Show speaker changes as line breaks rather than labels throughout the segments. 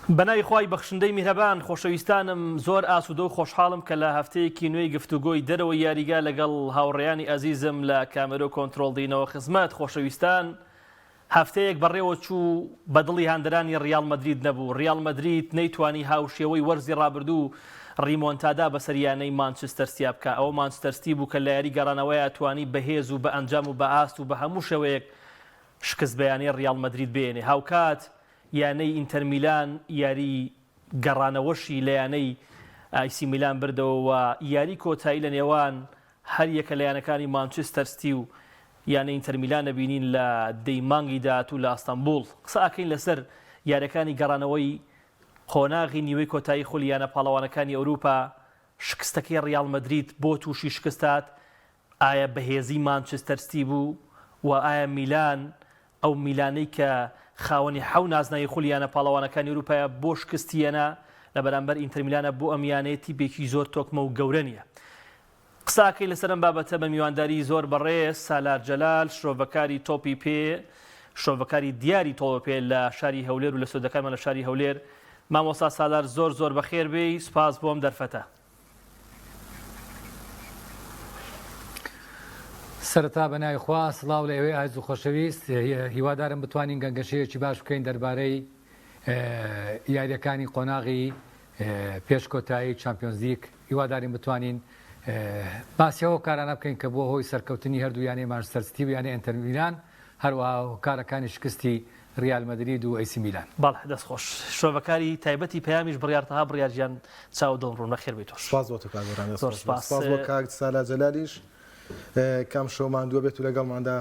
بەنای خوای بەخشندەی میهرەبان خۆشەویستانم زۆر ئاسوودە و خۆشحاڵم کە لە هەفتەیەکی نوێی گفتوگۆی دەرەوە یاریگا لەگەڵ هاوڕێیانی ئەزیزم لە کامێرە و کۆنتترۆل دینەوە خزمەت خۆشەویستان هەفتەیەک بەڕێوە چوو بەدڵی هاندەرانی ڕیال مەدرید نەبوو. ڕیال مەدرید نەیتوانی هاوشێوەی وەرزی ڕابردوو ڕیمۆنتادا بە سەریانەی مانچستەر سیا بکە. ئەوە مانچستەر سیتی بوو کە لە یاری گەڕانەوەیە توانی بەهێز و بە ئەنجام و بە ئاست و بە هەموو شێوەیەک شکست بەیانەی ڕیال مەدرید بێنێ. هاوکات یانەی ئینتەر میلان یاری گەڕانەوەشی لە یانەی ئایسی میلان بردەوە و یاری کۆتایی لە نێوان هەر یەکە لە یانەکانی مانچستەر سیتی و یانە ئینتەر میلان دەبینین لە دەی مانگی داهاتوو لە ئەستەمبوڵ. قسە ئەکەین لەسەر یاریەکانی گەڕانەوەی قۆناغی نیوەی کۆتایی خولی یانە پاڵەوانەکانی ئەوروپا. شکستەکەی ڕیال مەدرید بۆ تووشی شکستات ئایا بەهێزی مانچستەر سیتی بوو و ئایا میلان ئەو میلانەی کە خاوەنی حەو نازنایی خولیانە پاڵەوانەکانی ئەوروپایە بۆ شکستیەنە لە بەرامبەر ئینتەر میلانە بۆ ئەم یانەیەتی بێکی زۆر تۆکمە و گەورە نییە. قساکەی لەسەرم بابەتە بە میوانداری زۆر بەڕێز سالار جەلال شرۆڤەکاری تۆپی پێ شرۆڤەکاری دیاری تۆپی پێ لە شاری هەولێر و لە سودەکانمان لە شاری هەولێر. مامۆستا سالار زۆر بەخێر بێی سپاس بۆم دەرفەتە.
سەرەتا بەناوی خوا سڵاو لە ئێوەی ئاز و خۆشەویست هیوادارم بتوانین گەنگەشەیەکی باش بکەین دەربارەی یاریەکانی قۆناغی پێشکۆتایی چامپیۆنز لیگ. هیوادارین بتوانین باسیەوە کارانە بکەین کە بۆ هۆی سەرکەوتنی هەردوو یانەی مانچستەر سیتی و یانەی ئینتەر میلان هەروەها کارەکانی شکستی ریال مەدرید و ئەیسی میلان.
بەڵێ دەستخۆش شرۆڤەکاری تایبەتی پەیامیش بڕیارتەها بڕیارجیان چاو دڵڕوون بەخێر بێتەوە.
سپاس بۆ کاگۆران سپاس بۆ کاک سالار جەلالیش کام شۆماندووە بێت و لەگەڵماندا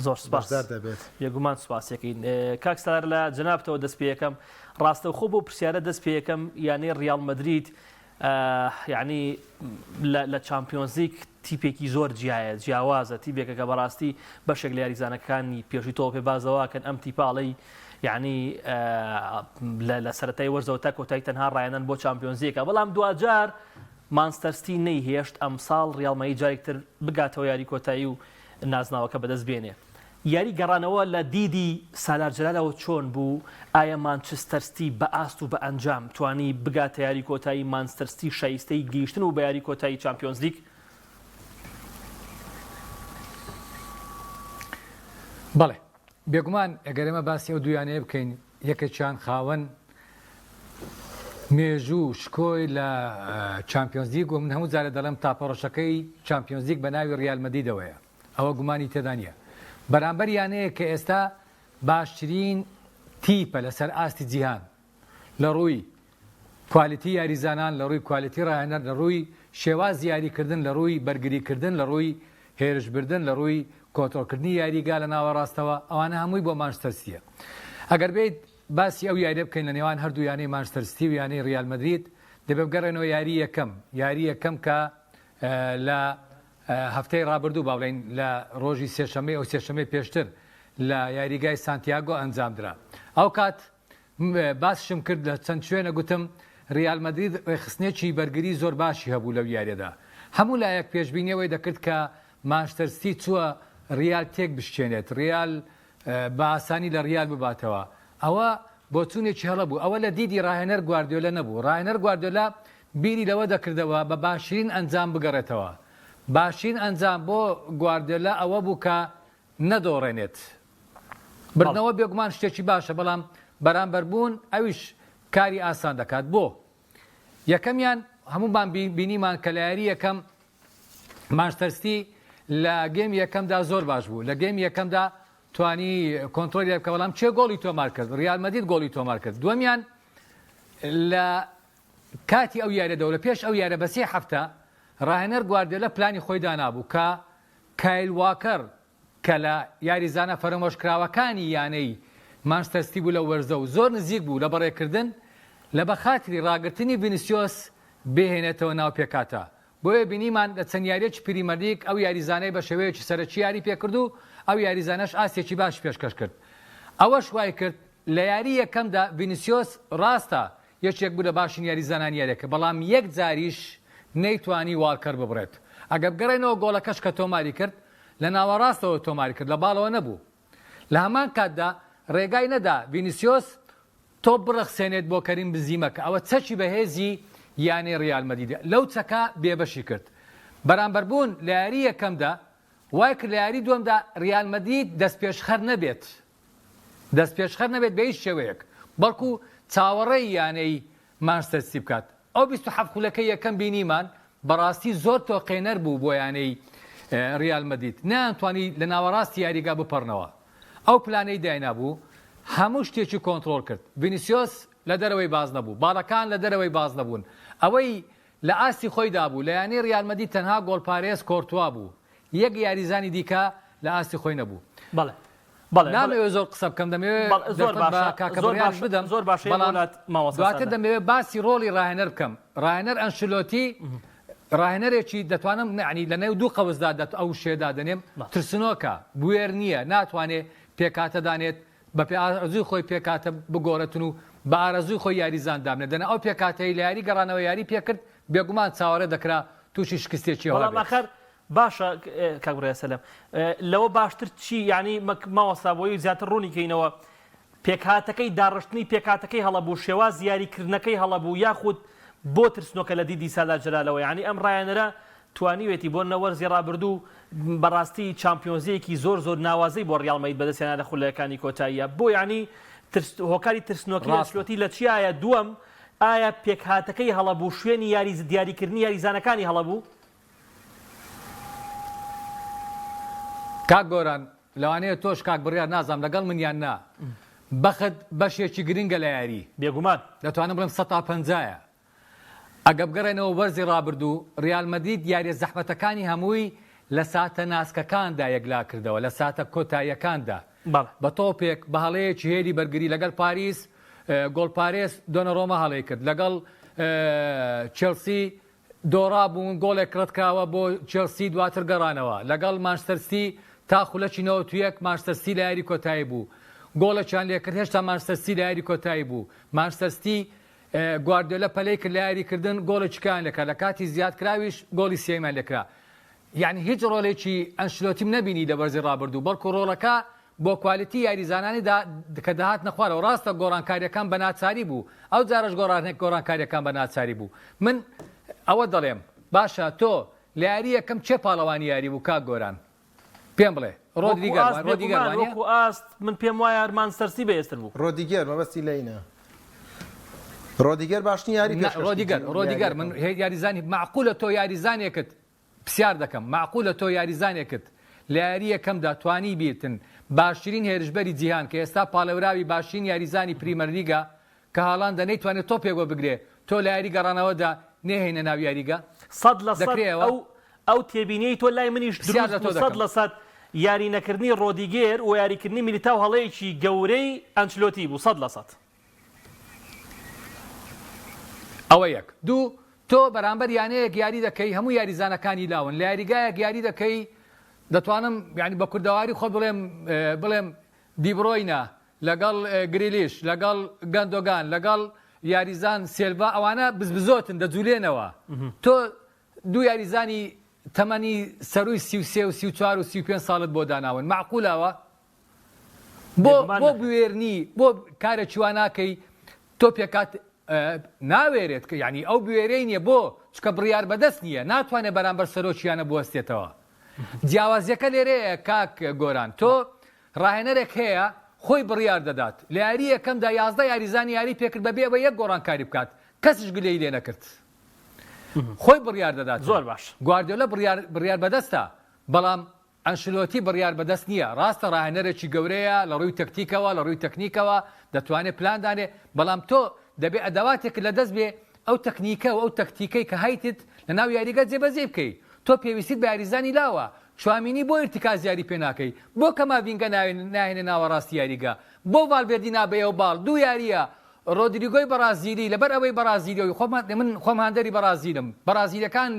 زۆر سپاسدار
دەبێت.
یەگومان سوپاسەکەین. کاک سالار لە جەنابتەوە دەست پێ یەکەم ڕاستەوخۆ بۆ پرسیارە دەست پێ یەکەم یانەی ڕیال مەدرید یعنی لە چامپیۆنز لیگ تیپێکی زۆر جیاوازە تیپێکە کە بەڕاستی بەشێک لە یاریزانەکانی پێشی تۆ پێ بازەوەکەن ئەم تیپاڵەی یعنی لە سەرەتای وەرزەوە تا کۆتایی تەنها ڕایەنەن بۆ چامپیۆنز لیگە. بەڵام دوجار مانچستەر سیتی نەیهێشت ئەمساڵ ڕیال مەدرید جارێکتر بگاتەوە یاری کۆتایی و نازناوەکە بەدەست بێنێ. یاری گەڕانەوە لە دیدی سالار جەلالەوە چۆن بوو؟ ئایا مانچستەر سیتی بە ئاست و بە ئەنجام توانی بگاتە یاری کۆتایی مانچستەر سیتی شایستەی گەیشتن و بە یاری کۆتایی چامپیۆنز لیگ؟
بەڵێ بێگومان ئەگەر ئێمە باسی ئەو دویانەیە بکەین یەکێکیان خاوەن مێژوو شکۆی لە چامپیۆنز لیگ و من هەموو جارە دەڵێم تاپەڕۆشەکەی چامپیۆنز لیگ بە ناوی ڕیال مەدریدەوەیە. ئەوە گومانی تێدا نییە. بەرامبەر یانەیە کە ئێستا باشترین تیپە لەسەر ئاستی جیهان لە ڕووی کوالیتی یاریزانان لە ڕووی کوالیتی ڕاهێنەر لە ڕووی شێواز یاریکردن لە ڕووی بەرگریکردن لە ڕووی هێرشبردن لە ڕووی کۆنتڕۆلکردنی یاریگا لە ناوەڕاستەوە ئەوانە هەمووی بۆ مانچستەر سیتیە. ئەگەر بێت باسی ئەو یاریە بکەین لە نێوان هەردوو یانەی مانچستەر سیتی و یانەی ڕیال مەدرید دەبێت بگەڕێنەوە یاری یەکەم کە لە هەفتەی ڕابردوو باڵێن لە ڕۆژی سێشەمەی ئەو سێشەمەی پێشتر لە یاریگای سانتیاگۆ ئەنجامدرا. ئەو کات باسشم کرد لە چەند شوێنە گوتم ڕیال مەدرید ڕێخستنێکی بەرگری زۆر باشی هەبوو لەو یاریەدا. هەموو لایەک پێشبینیەوەی دەکرد کە مانچستەر سیتی چووە ریال تێک بشکێنێت ریال بە ئاسانی لە ریال بباتەوە. ئەوە بۆ چوونێکی هەڵە بوو. ئەوە لە دیدی ڕاهێنەر گواردیۆلا نەبوو. ڕاهێنەر گواردیۆلا بیری لەوە دەکردەوە بە باشترین ئەنجام بگەڕێتەوە. باشترین ئەنجام بۆ گواردیۆلا ئەوە بوو کە نەدۆڕێنێت. بردنەوە بێگومان شتێکی باشە بەڵام بەرامبەربوون ئەویش کاری ئاسان دەکات. بۆ یەکەمیان هەمومان بینیمان کە لە یاری یەکەم مانچستەر سیتی لە گەیم یەکەمدا زۆر باش بوو. لە گەیم یەکەمدا توانی کۆنتڕۆلی بکە بەڵام چێ گۆڵی تۆمار کرد؟ ڕیال مەدرید گۆڵی تۆمار کرد. دووەمیان لە کاتی ئەو یاریەدەوە لە پێش ئەو یارە بە سێ هەفتە ڕاهێنەر گواردیۆلا پلانی خۆی دانابوو کە کایل واکەر کە لە یاریزانە فەرمۆشکراوەکانی یانەی مانچستەر سیتی بوو لە وەرزە و زۆر نزیک بوو لە بەڕێکردن لە بەخاتری ڕاگررتنی ڤینیسیۆس بهێنێتەوە ناو پێکاتە. بۆیە بینیمان لە چەند یاریەکی پریمەر لیگ ئەو یاریزانەی بە شێوەیەکی سەرەکی یاری پێکرد و ئەو یاریزانەش ئاستێکی باش پێشکەش کرد. ئەوەش وای کرد لە یاری یەکەمدا ڤینیسیۆس ڕاستە یەکێک بوو لە باشین یاریزانان یاریەکە بەڵام یەک جاریش نەیتوانی واکەر ببڕێت. ئەگەر بگەڕێنەوە گۆڵەکەش کە تۆماری کرد لە ناوەڕاستەوە تۆماری کرد لە باڵەوە نەبوو. لە هەمان کاتدا ڕێگای نەدا ڤینیسیۆس تۆ بڕەخسێنێت بۆ کەریم بنزیمەکە ئەوە چەکی بەهێزی یانەی ڕیال مەدریدە لەو چەکە بێبەشی کرد بەرامبەربوون لە یاری یەکەمدا وای کرد لە یاری دووەمدا ڕیال مەدرید دەستپێشخەر نەبێت بە هیچ شێوەیەک بەڵکو چاوەڕێی یانەی مانچستەر سیتی بکات ئەو 27 خولەکەی یەکەم بینیمان بەڕاستی زۆر تۆقێنەر بوو بۆ یانەی ریال مەدرید نەیانتوانی لە ناوەڕاستی یاریگا بپەڕنەوە ئەو پلانەی داینا بوو هەموو شتێکی کۆنتڕۆل کرد ڤینیسیۆس لە دەرەوەی باز نەبوو باڵەکان لە دەرەوەی باز نەبوون ئەوەی لە ئاستی خۆیدا بوو لە یانەی ریال مەدرید تەنها گۆڵپارێز کۆرتوا بوو یەک یاریزانی دیکە لە ئاستی خۆی نەبوو نامەوێت زۆر قسە بکەم دەمەوێت بدەم
زۆر باشە
دواتر دەمەوێت باسی ڕۆڵی ڕاهێنەر بکەم ڕاهێنەر ئەنشلۆتی ڕاهێنەرێکی دەتوانم نعنی لە نێو دوو قەوزدا ئەو شێدا دەنێم ترسنۆکە بوێر نییە ناتوانێت پێکاتە دانێت بە ئارەزوی خۆی پێکاتە بگۆڕێتن و بە ئارەزوی خۆی یاریزان دامنێت دەنا ئەو پێکاتەی لە یاری گەڕانەوە یاری پێکرد بێگومان چاوەڕێ دەکرا تووشی شکستێکی
هەڵامەخەر باشە کاگوڕێ سەلەم لەوە باشتر چی یعنی ماوەسابەوەی زیاتر ڕوونی کەینەوە پێکهاتەکەی داڕشتنی پێکاتەکەی هەڵەبوو شێواز یاریکردنەکەی هەڵەبوو یاخود بۆ ترسنۆکە لە دیدی سالا جەلالەوە یعنی ئەم ڕایەنەرە توانیوێتی بۆ نەوەرزی ڕابردوو بەڕاستی چامپیۆنزەیەکی زۆر ناوازەی بۆ ڕیال مەدرید بەدەستیانە لە خولەکانی کۆتاییە بۆ یعنی هۆکاری ترسنۆکی ئەنشلۆتی لە چی ئایا دووەم ئایا پێکهاتەکەی هەڵەبوو شوێنی دیاریکردنی یاریزانەکانی هەڵەبوو
کاک گۆران لەوانەیە تۆش کاک بڕیار نازام لەگەڵ منیان نا بەخت بەشێکی گرنگە لە یاری
بێگومان
دەتوانم بڵێم 150ە ئەگە بگەڕێنەوە وەرزی ڕابردوو ریال مەدرید یاریە زەحمەتەکانی هەمووی لە ساتە ناسکەکاندا یەکلا کردەوە لە ساتە کۆتاییەکاندا بە تۆپێک بە هەڵەیەکی هێری بەرگری لەگەڵ پاریس گۆڵپارێز دۆنەڕۆمە هەڵەی کرد لەگەڵ چێلسی دۆڕا بوون گۆڵێک ڕەتکراوە بۆ چێلسی دواتر گەڕانەوە لەگەڵ مانچستەر سیتی تا خولەکی 91 مانچستەر سیتی لە یاری کۆتایی بوو گۆڵێکیان لێکرد هێشتا مانچستەر سیتی لە یاری کۆتایی بوو مانچستەر سیتی گواردیۆلا پەلەی کرد لە یاریکردن گۆڵێکیان لێکرا لە کاتی زیادکراویش گۆڵی سێمان لێکرا یعنی هیچ ڕۆڵێکی ئەنشلۆتیم نەبینی لە بەرزی ڕابردوو بەڵکو ڕۆڵەکە بۆ کوالیتی یاریزانانی کە داهات نەخوارەوە ڕاستە گۆڕانکاریەکان بە ناچاری بوو ئەو جارش گۆڕانکاریەکان بە ناچاری بوو من ئەوە دەڵێم باشە تۆ لە یاری یەکەم چێ پاڵەوانی یاری بوو کاک گۆران پێم بڵێ ڕۆدریگەر
ئاست من پێم وایە مانچستەر سیتی بەهێزتر بوو
ڕۆدیگەر مەبەستی لەینە ڕۆدیگەر باشنی یاری
ڕۆدیگەر من یاریزانی معقولە تۆ یاریزانێکت پرسیار دەکەم معقولە تۆ یاریزانێکت لە یاری یەکەمدا توانی بیتن باشترین هێرشبەری جیهان کە ئێستا پاڵەوراوی باشترین یاریزانی پریمەرلیگە کە هاڵان دەنەیتوانێت تۆپێک بگرێ تۆ لە یاری گەڕانەوەدا نێهێنە ناو یاریگە
100% ئەو تێبینەی تۆ لای منیش 100% یاری نەکردنی ڕۆدیگەر و یاریکردنی میلیتاو هەڵەیەکی گەورەی ئەنچلۆتی بوو 100%.
ئەوە یەک دوو تۆ بەرامبەر یانەیەک یاری دەکەی هەموو یاریزانەکانی لاون لە یاریگایەک یاری دەکەی دەتوانم ینی بە کوردەواری خۆ بڵێم دیبڕۆینە لەگەڵ گریلیش لەگەڵ گەندۆگان لەگەڵ یاریزان سێلڤا ئەوانە بزبزۆتن دەجوولێنەوە تۆ دوو یاریزانی تەمەنی سەروی 33 و 34 و 35 ساڵت بۆ داناون معقولەوە بۆ بوێرنی بۆ کارە چوان ناکەی تۆ پێکات ناوێرێت کە ینی ئەو بوێرەی نییە بۆ چکە بڕیار بەدەست نییە ناتوانێت بەرامبەر سەرۆکیانە بوەستێتەوە جیاوازیەکە لێرەیە کاک گۆران تۆ ڕاهێنەرێک هەیە خۆی بڕیار دەدات لە یاری یەکەمدا 11 یاریزانی یاری پێکرد بەبێ بە یەک گۆڕانکاری بکات کەسش گلەی لێ نەکرد خۆی بڕیار دەدات
زۆر باش
گواردیۆلا بڕیار بەدەستە بەڵام ئەنشلۆتی بڕیار بەدەست نییە ڕاستە ڕاهێنەرێکی گەورەیە لە ڕووی تەکتیکەوە لە ڕووی تەکنیکەوە دەتوانێت پلاندانێ بەڵام تۆ دەبێت ئەداواتێک لە دەست بێ ئەو تەکنیکە و ئەو تەکتیکەی کە هایتت لە ناو یاریگە جێبەجێ بکەیت تۆ پێویستیت بە یاریزانی لاوە چوامینی بۆ ئیرتیکاز یاری پێ ناکەی بۆ کەماڤینگە ناهێنێ ناوە ڕاستی یاریگە بۆ ڤالڤێردی نابێەوە باڵ دوو یاریە ڕۆدریگۆی بەرازیلی لەبەر ئەوەی بەرازیلی من خۆم هاندەری بەرازیلم بەرازیلەکان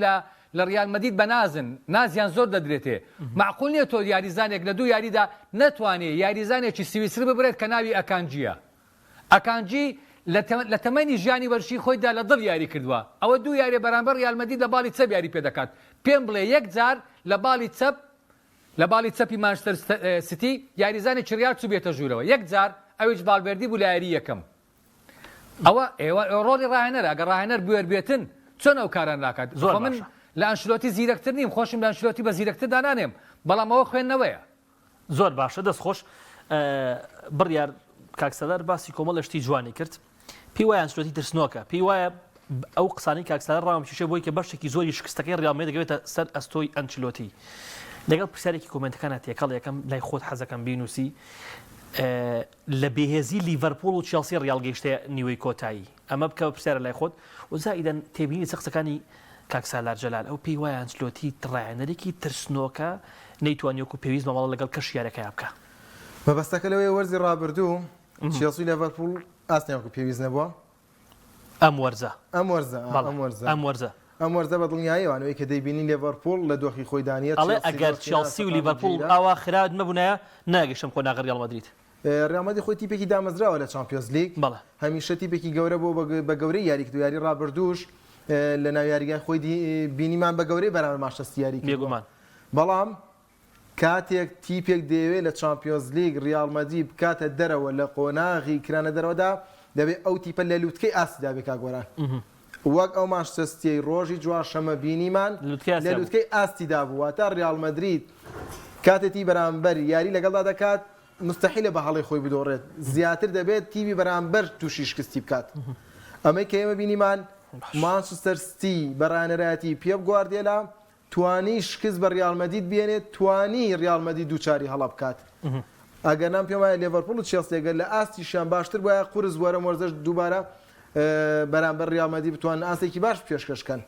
لە ریال مەدرید بەنازن نازیان زۆر دەدرێتێ معقول نییە تۆ یاریزانێک لە دوو یاریدا نەتوانێت یاریزانێکی سویسر ببرێت کە ناوی ئەکانجیە ئەکانجی لە تەمەنی ژیانی وەرشی خۆیدا لە دڵ یاری کردووە ئەوە دوو یاری بەرامبەر ریال مەدرید لە باڵی چەپ یاری پێ دەکات پێم بڵێ یەک جار لە باڵی چەپی مانچستەر سیتی یاریزانی چریار چوو بێتە ژوورەوە یەک جار ئەویش ڤالڤێردی بوو لە یاری یەکەم ئێوە ڕۆڵی ڕاهێنەر ئەگەر ڕاهێنەر بوێر بێتن چۆن ئەو کاران ناکات
زۆر
من
باشە.
لە ئەنشلۆتی زیرەکتر نیم خۆشم لە ئەنشلۆتی بە زیرەکتردا نانێم بەڵام ئەوە خوێندنەوەیە
زۆر باشە دەستخۆش بڕیار کاکسەلەر باسی کۆمەڵ شتی جوانی کرد پێی وایە ئەنشلۆتی ترسنۆکە پێی وایە ئەو قسانی کاکسەلەر ڕامشیشە بۆی کە بەشێکی زۆری شکستەکەی ڕیال مادرید دەگەوێتە سەر ئەستۆی ئەنچلۆتی لەگەڵ پرسیارێکی کۆمنتەکانە تێکەڵ یەکەم لای خۆت حەزەکەم بینوسی لە بێهێزی لیڤەرپۆڵ و چێلسی ڕیالگەیشتە نیوەی کۆتایی ئەمە بکە پرسیارە لای خۆت و زائیدەن تێبینی قسەکانی کاکسالار جەلال ئەو پێی وایە ئەنچلۆتی ڕاهێنەرێکی ترسنۆکە نەیتوانێت و پێویست مەڵە لەگەڵ کەشیارەکەی بکە
مەبەستەکە لەوەی وەرزی ڕابردوو چێلسی لیڤەرپۆڵ ئاستیانکو پێویست نەبووە
ئەم وەرزە
ئەم وەرزە بە دڵنیاییەوانەوەی کە دەیبینی لیڤەرپۆڵ لە دۆخی خۆی دانیێت
ئەڵێ ئەگەر چێلسی و لیڤەرپۆڵ ئاوا خراوت مەبوونایە ناگەشتم کۆناغە ڕیال مادرید
ڕیال مادرید خۆی تیپێکی دامەزراوە لە چامپیۆنز لیگ هەمیشە تیپێکی گەورە بۆ بە گەورەی یاریکردو یاری ڕابردووش لە ناو یاریگای خۆی بینیمان بە گەورەی بەرامبەر مانچستەر یاری
بێگومان
بەڵام کاتێک تیپێک دەیەوێت لە چامپیۆنز لیگ ریال مادرید بکاتە دەرەوە لە قۆناغی کرانە دەرەوەدا دەبێت ئەو تیپە لە لووتکەی ئاستیدا بێ کاگۆران وەک ئەو مانچستەر ڕۆژی جواشەمە بینیمان لە لووتکەی ئاستیدا بووە تا ریال مادرید کاتێتی بەرامبەر یاری لەگەڵدا دەکات مستحیلە بە هەڵی خۆی بدۆڕێت زیاتر دەبێت تیوی بەرامبەر تووشی شکستی بکات ئەمەی کە ئێمە بینیمان مانچستەر سیتی بەڕانەرایەتی پیۆپ گواردیۆلا توانی شکست بە ریال مادرید بێنێت توانی ریال مادرید دووچاری هەڵە بکات ئەگەر نام پێم وایە لیڤەرپۆڵ و چێلسی ئەگەر لە ئاستیشیان باشتر بۆیە قورس وەرە مۆرزەش دووبارە بەرامبەر ریال مادرید بتوانن ئاستێکی باش پێشکەشکەن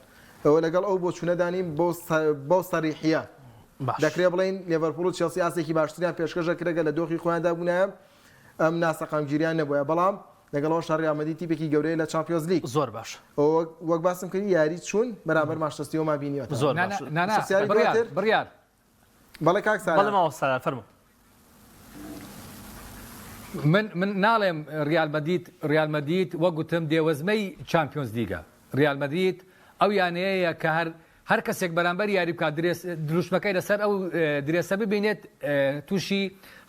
ئەوە لەگەڵ ئەو بۆ چوونەدانیم بۆ سەریحیە دەکرێت بڵین لیڤەرپۆڵ و چێلسی ئاستێکی باشتریان پێشکەشە کرێگە لە دۆخی خۆیاندا بوونایە ئەم ناسەقامگیریان نەبووە بەڵام لەگەڵەوە شەڕ ریال مادرید تیپێکی گەورەیە لە چامپیۆنز لیگ
زۆر باش
وەک باسم کردی یاری چوون بەرامبەر مانچستەر بینیوە
زۆر
بڕیار
بەڵێ کاکسان
بەڵێ ماوەستا فەرموو
من ناڵێم ریال مادرید وەک گوتم دێوەزمەی چامپیۆنز لیگە ریال مادرید ئەو یانەیە کە هەر کەسێک بەرامبەر یاری بکات دروشمەکەی لەسەر ئەو درێسە ببینێت تووشی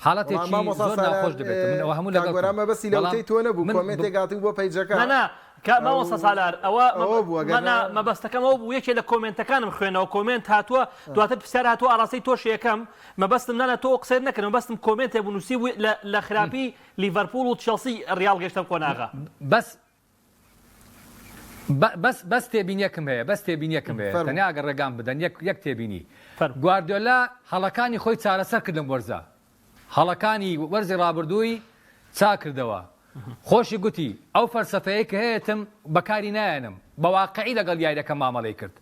حاڵەتێکی زۆر ناخۆش دەبێت هەموو
لەگەڵ بەسی لەوتەی تۆ نەبوو کۆمنتێک هاتوو بۆ پەیجەکە
ماوەستا سالار ئەوە مەبەستەکەم ئەو بوو یەکێ لە کۆمنتەکانم خوێنەوە کۆمنت هاتووە دواتر پرسیار هاتووە ئاڕاستەی تۆش یەکەم مەبەستم نانە تۆ قسەر نەکەن مەبەستم کۆمنتێ بنووسی بوو لە خراپی لیڤەرپۆڵ و چێلسی ڕیال گەشتم کۆناغا
بەس تێبینیەکەم هەیە تەنیا ئەگەر ڕێگام بدەن یەک تێبینی گواردیۆلا هەڵەکانی خۆی چارەسەر کرد لەم وەرزە هەڵەکانی وەرزی ڕابردووی چا کردەوە خۆشی گوتی ئەو فەلسەفەیە کە هەیەتم بەکاری نایەنم بە واقعی لەگەڵ یاریەکە مامەڵەی کرد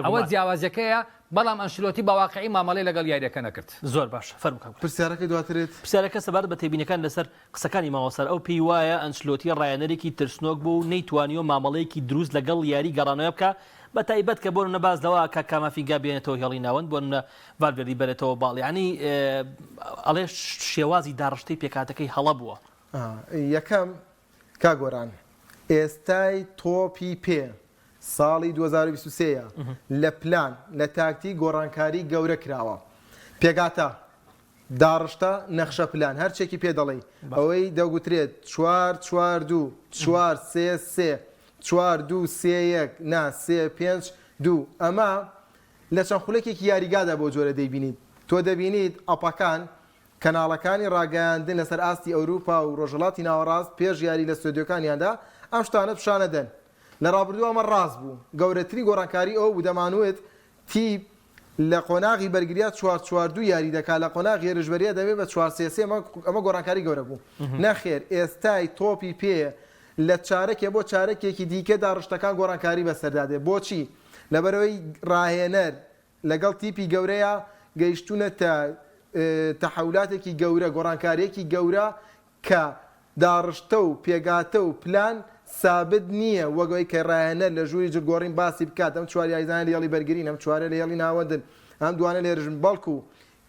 ئەوە جیاوازەکەیە بەڵام ئەنشلۆتی بە واقعی مامەڵەی لەگەڵ یاریەکە نەکرد
زۆر باش فەرموو
پرسیارەکەی دواترێت
پرسیارەکە سەبارەت بە تێبینەکان لەسەر قسەکانی ماوەسەر ئەو پێی وایە ئەنشلۆتی ڕایەنەرێکی ترسنۆک بوو نەیتوانیوە مامەڵەیەکی دروست لەگەڵ یاری گەڕانەوە بکە بە تایبەت کە بۆ نەباز لەوە کە کامافینگا بێنێتەوە هێڵی ناوەند بۆ ڤالڤێردی بێتەوە باڵ ینی ئەڵێ شێوازی داڕشتەی پێکاتەکەی هەڵە بووە
یەکەم کاگۆران ئێستای تۆپی پێ ساڵی 2023 لە پلان لە تاکتی گۆڕانکاری گەورە کراوە پێگاتە داڕشتە نەخشە پلان هەرچێکی پێ دەڵێ ئەوەی دەگوترێت 4-4-2 4-3-3 4-2-3-1 نا 3-5-2 ئەمە لە چەند خولەکێکی یاریگادا بۆ جۆرە دەیبینیت تۆ دەبینیت ئەپەکان کەناڵەکانی ڕاگەیاندن لەسەر ئاستی ئەوروپا و ڕۆژهەڵاتی ناوەڕاست پێش یاری لە ستۆدیۆکانیاندا ئەم شتانە پیشانەدەن لە ڕابردوو ئەمە ڕاست بوو گەورەترین گۆڕانکاری ئەو بوو دەمانوێت تیپ لە قۆناغی بەرگریات 4-4-2 یاری دەکات لە قۆناغی هێرشبەریە دەبێت بە 4-3-3 ئەمە گۆڕانکاری گەورە بوو نەخێر ئێستای تۆپی پێ لە چارەکێ بۆ چارەکێکی دیکە داڕشتەکان گۆڕانکاری بەسەردادێ بۆچی لەبەرەوەی ڕاهێنەر لەگەڵ تیپی گەورەیە گەیشتونە تەحولاتێکی گەورە گۆڕانکاریەکی گەورە کە داڕشتە و پێگاتە و پلان سابت نییە وەگەی کە ڕایەنەر لە ژووری جگۆڕین باسی بکات ئەم چوار یاریزانە لە هێڵی بەرگرین ئەم چوارە لە هێڵی ناوەندن ئەم دوانە لێرژن بەڵکو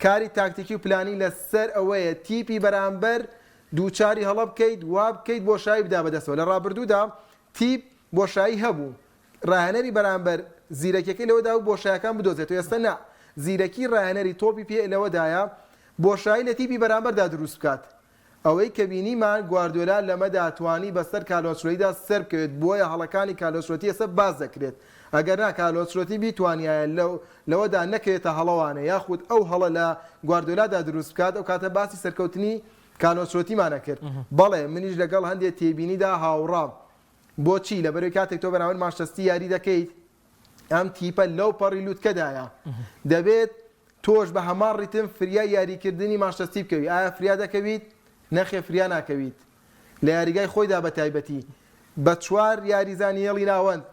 کاری تاکتیکی و پلانی لەسەر ئەوەیە تیپی بەرامبەر دووچاری هەڵە بکەیت وا بکەیت بۆشایی بدا بەدەستەوە لە ڕابردوودا تیپ بۆشایی هەبوو ڕاهێنەری بەرامبەر زیرەکیەکەی لەوەدا و بۆشایەکان بدۆزێت و ئێستا نا زیرەکی ڕاهێنەری تۆپی پێ لەوەدایە بۆشایی لە تیپی بەرامبەردا دروست بکات ئەوەی کە بینیمان گواردیۆلا لەمەدا توانی بەسەر کارلۆسلۆتیدا سەر بکەوێت بۆیە هەڵەکانی کارلۆسلۆتی ئێستا باز دەکرێت ئەگەر نا کارلۆسلۆتی بیتوانایە لەوەدا نەکەوێتە هەڵەوانە یاخود ئەو هەڵە لە گواردیۆلادا دروست بکات ئەو کاتە باسی سەرکەوتنی کارلۆسلۆتیمانە کرد بەڵێ منیش لەگەڵ هەندێک تێبینیدا هاوڕام بۆچی لەبەرەوەی کاتێک تۆ بەراورد ماشتەستی یاری دەکەیت ئەم تیپە لەو پەڕی لووتکەدایە دەبێت تۆش بە هەمان ڕیتم فریا یاریکردنی ماشتەستی بکەوی ئایا فریا دەکەویت نەخێ فریا ناکەویت لە یاریگای خۆیدا بە تایبەتی بە چوار یاریزانی هێڵی ناوەند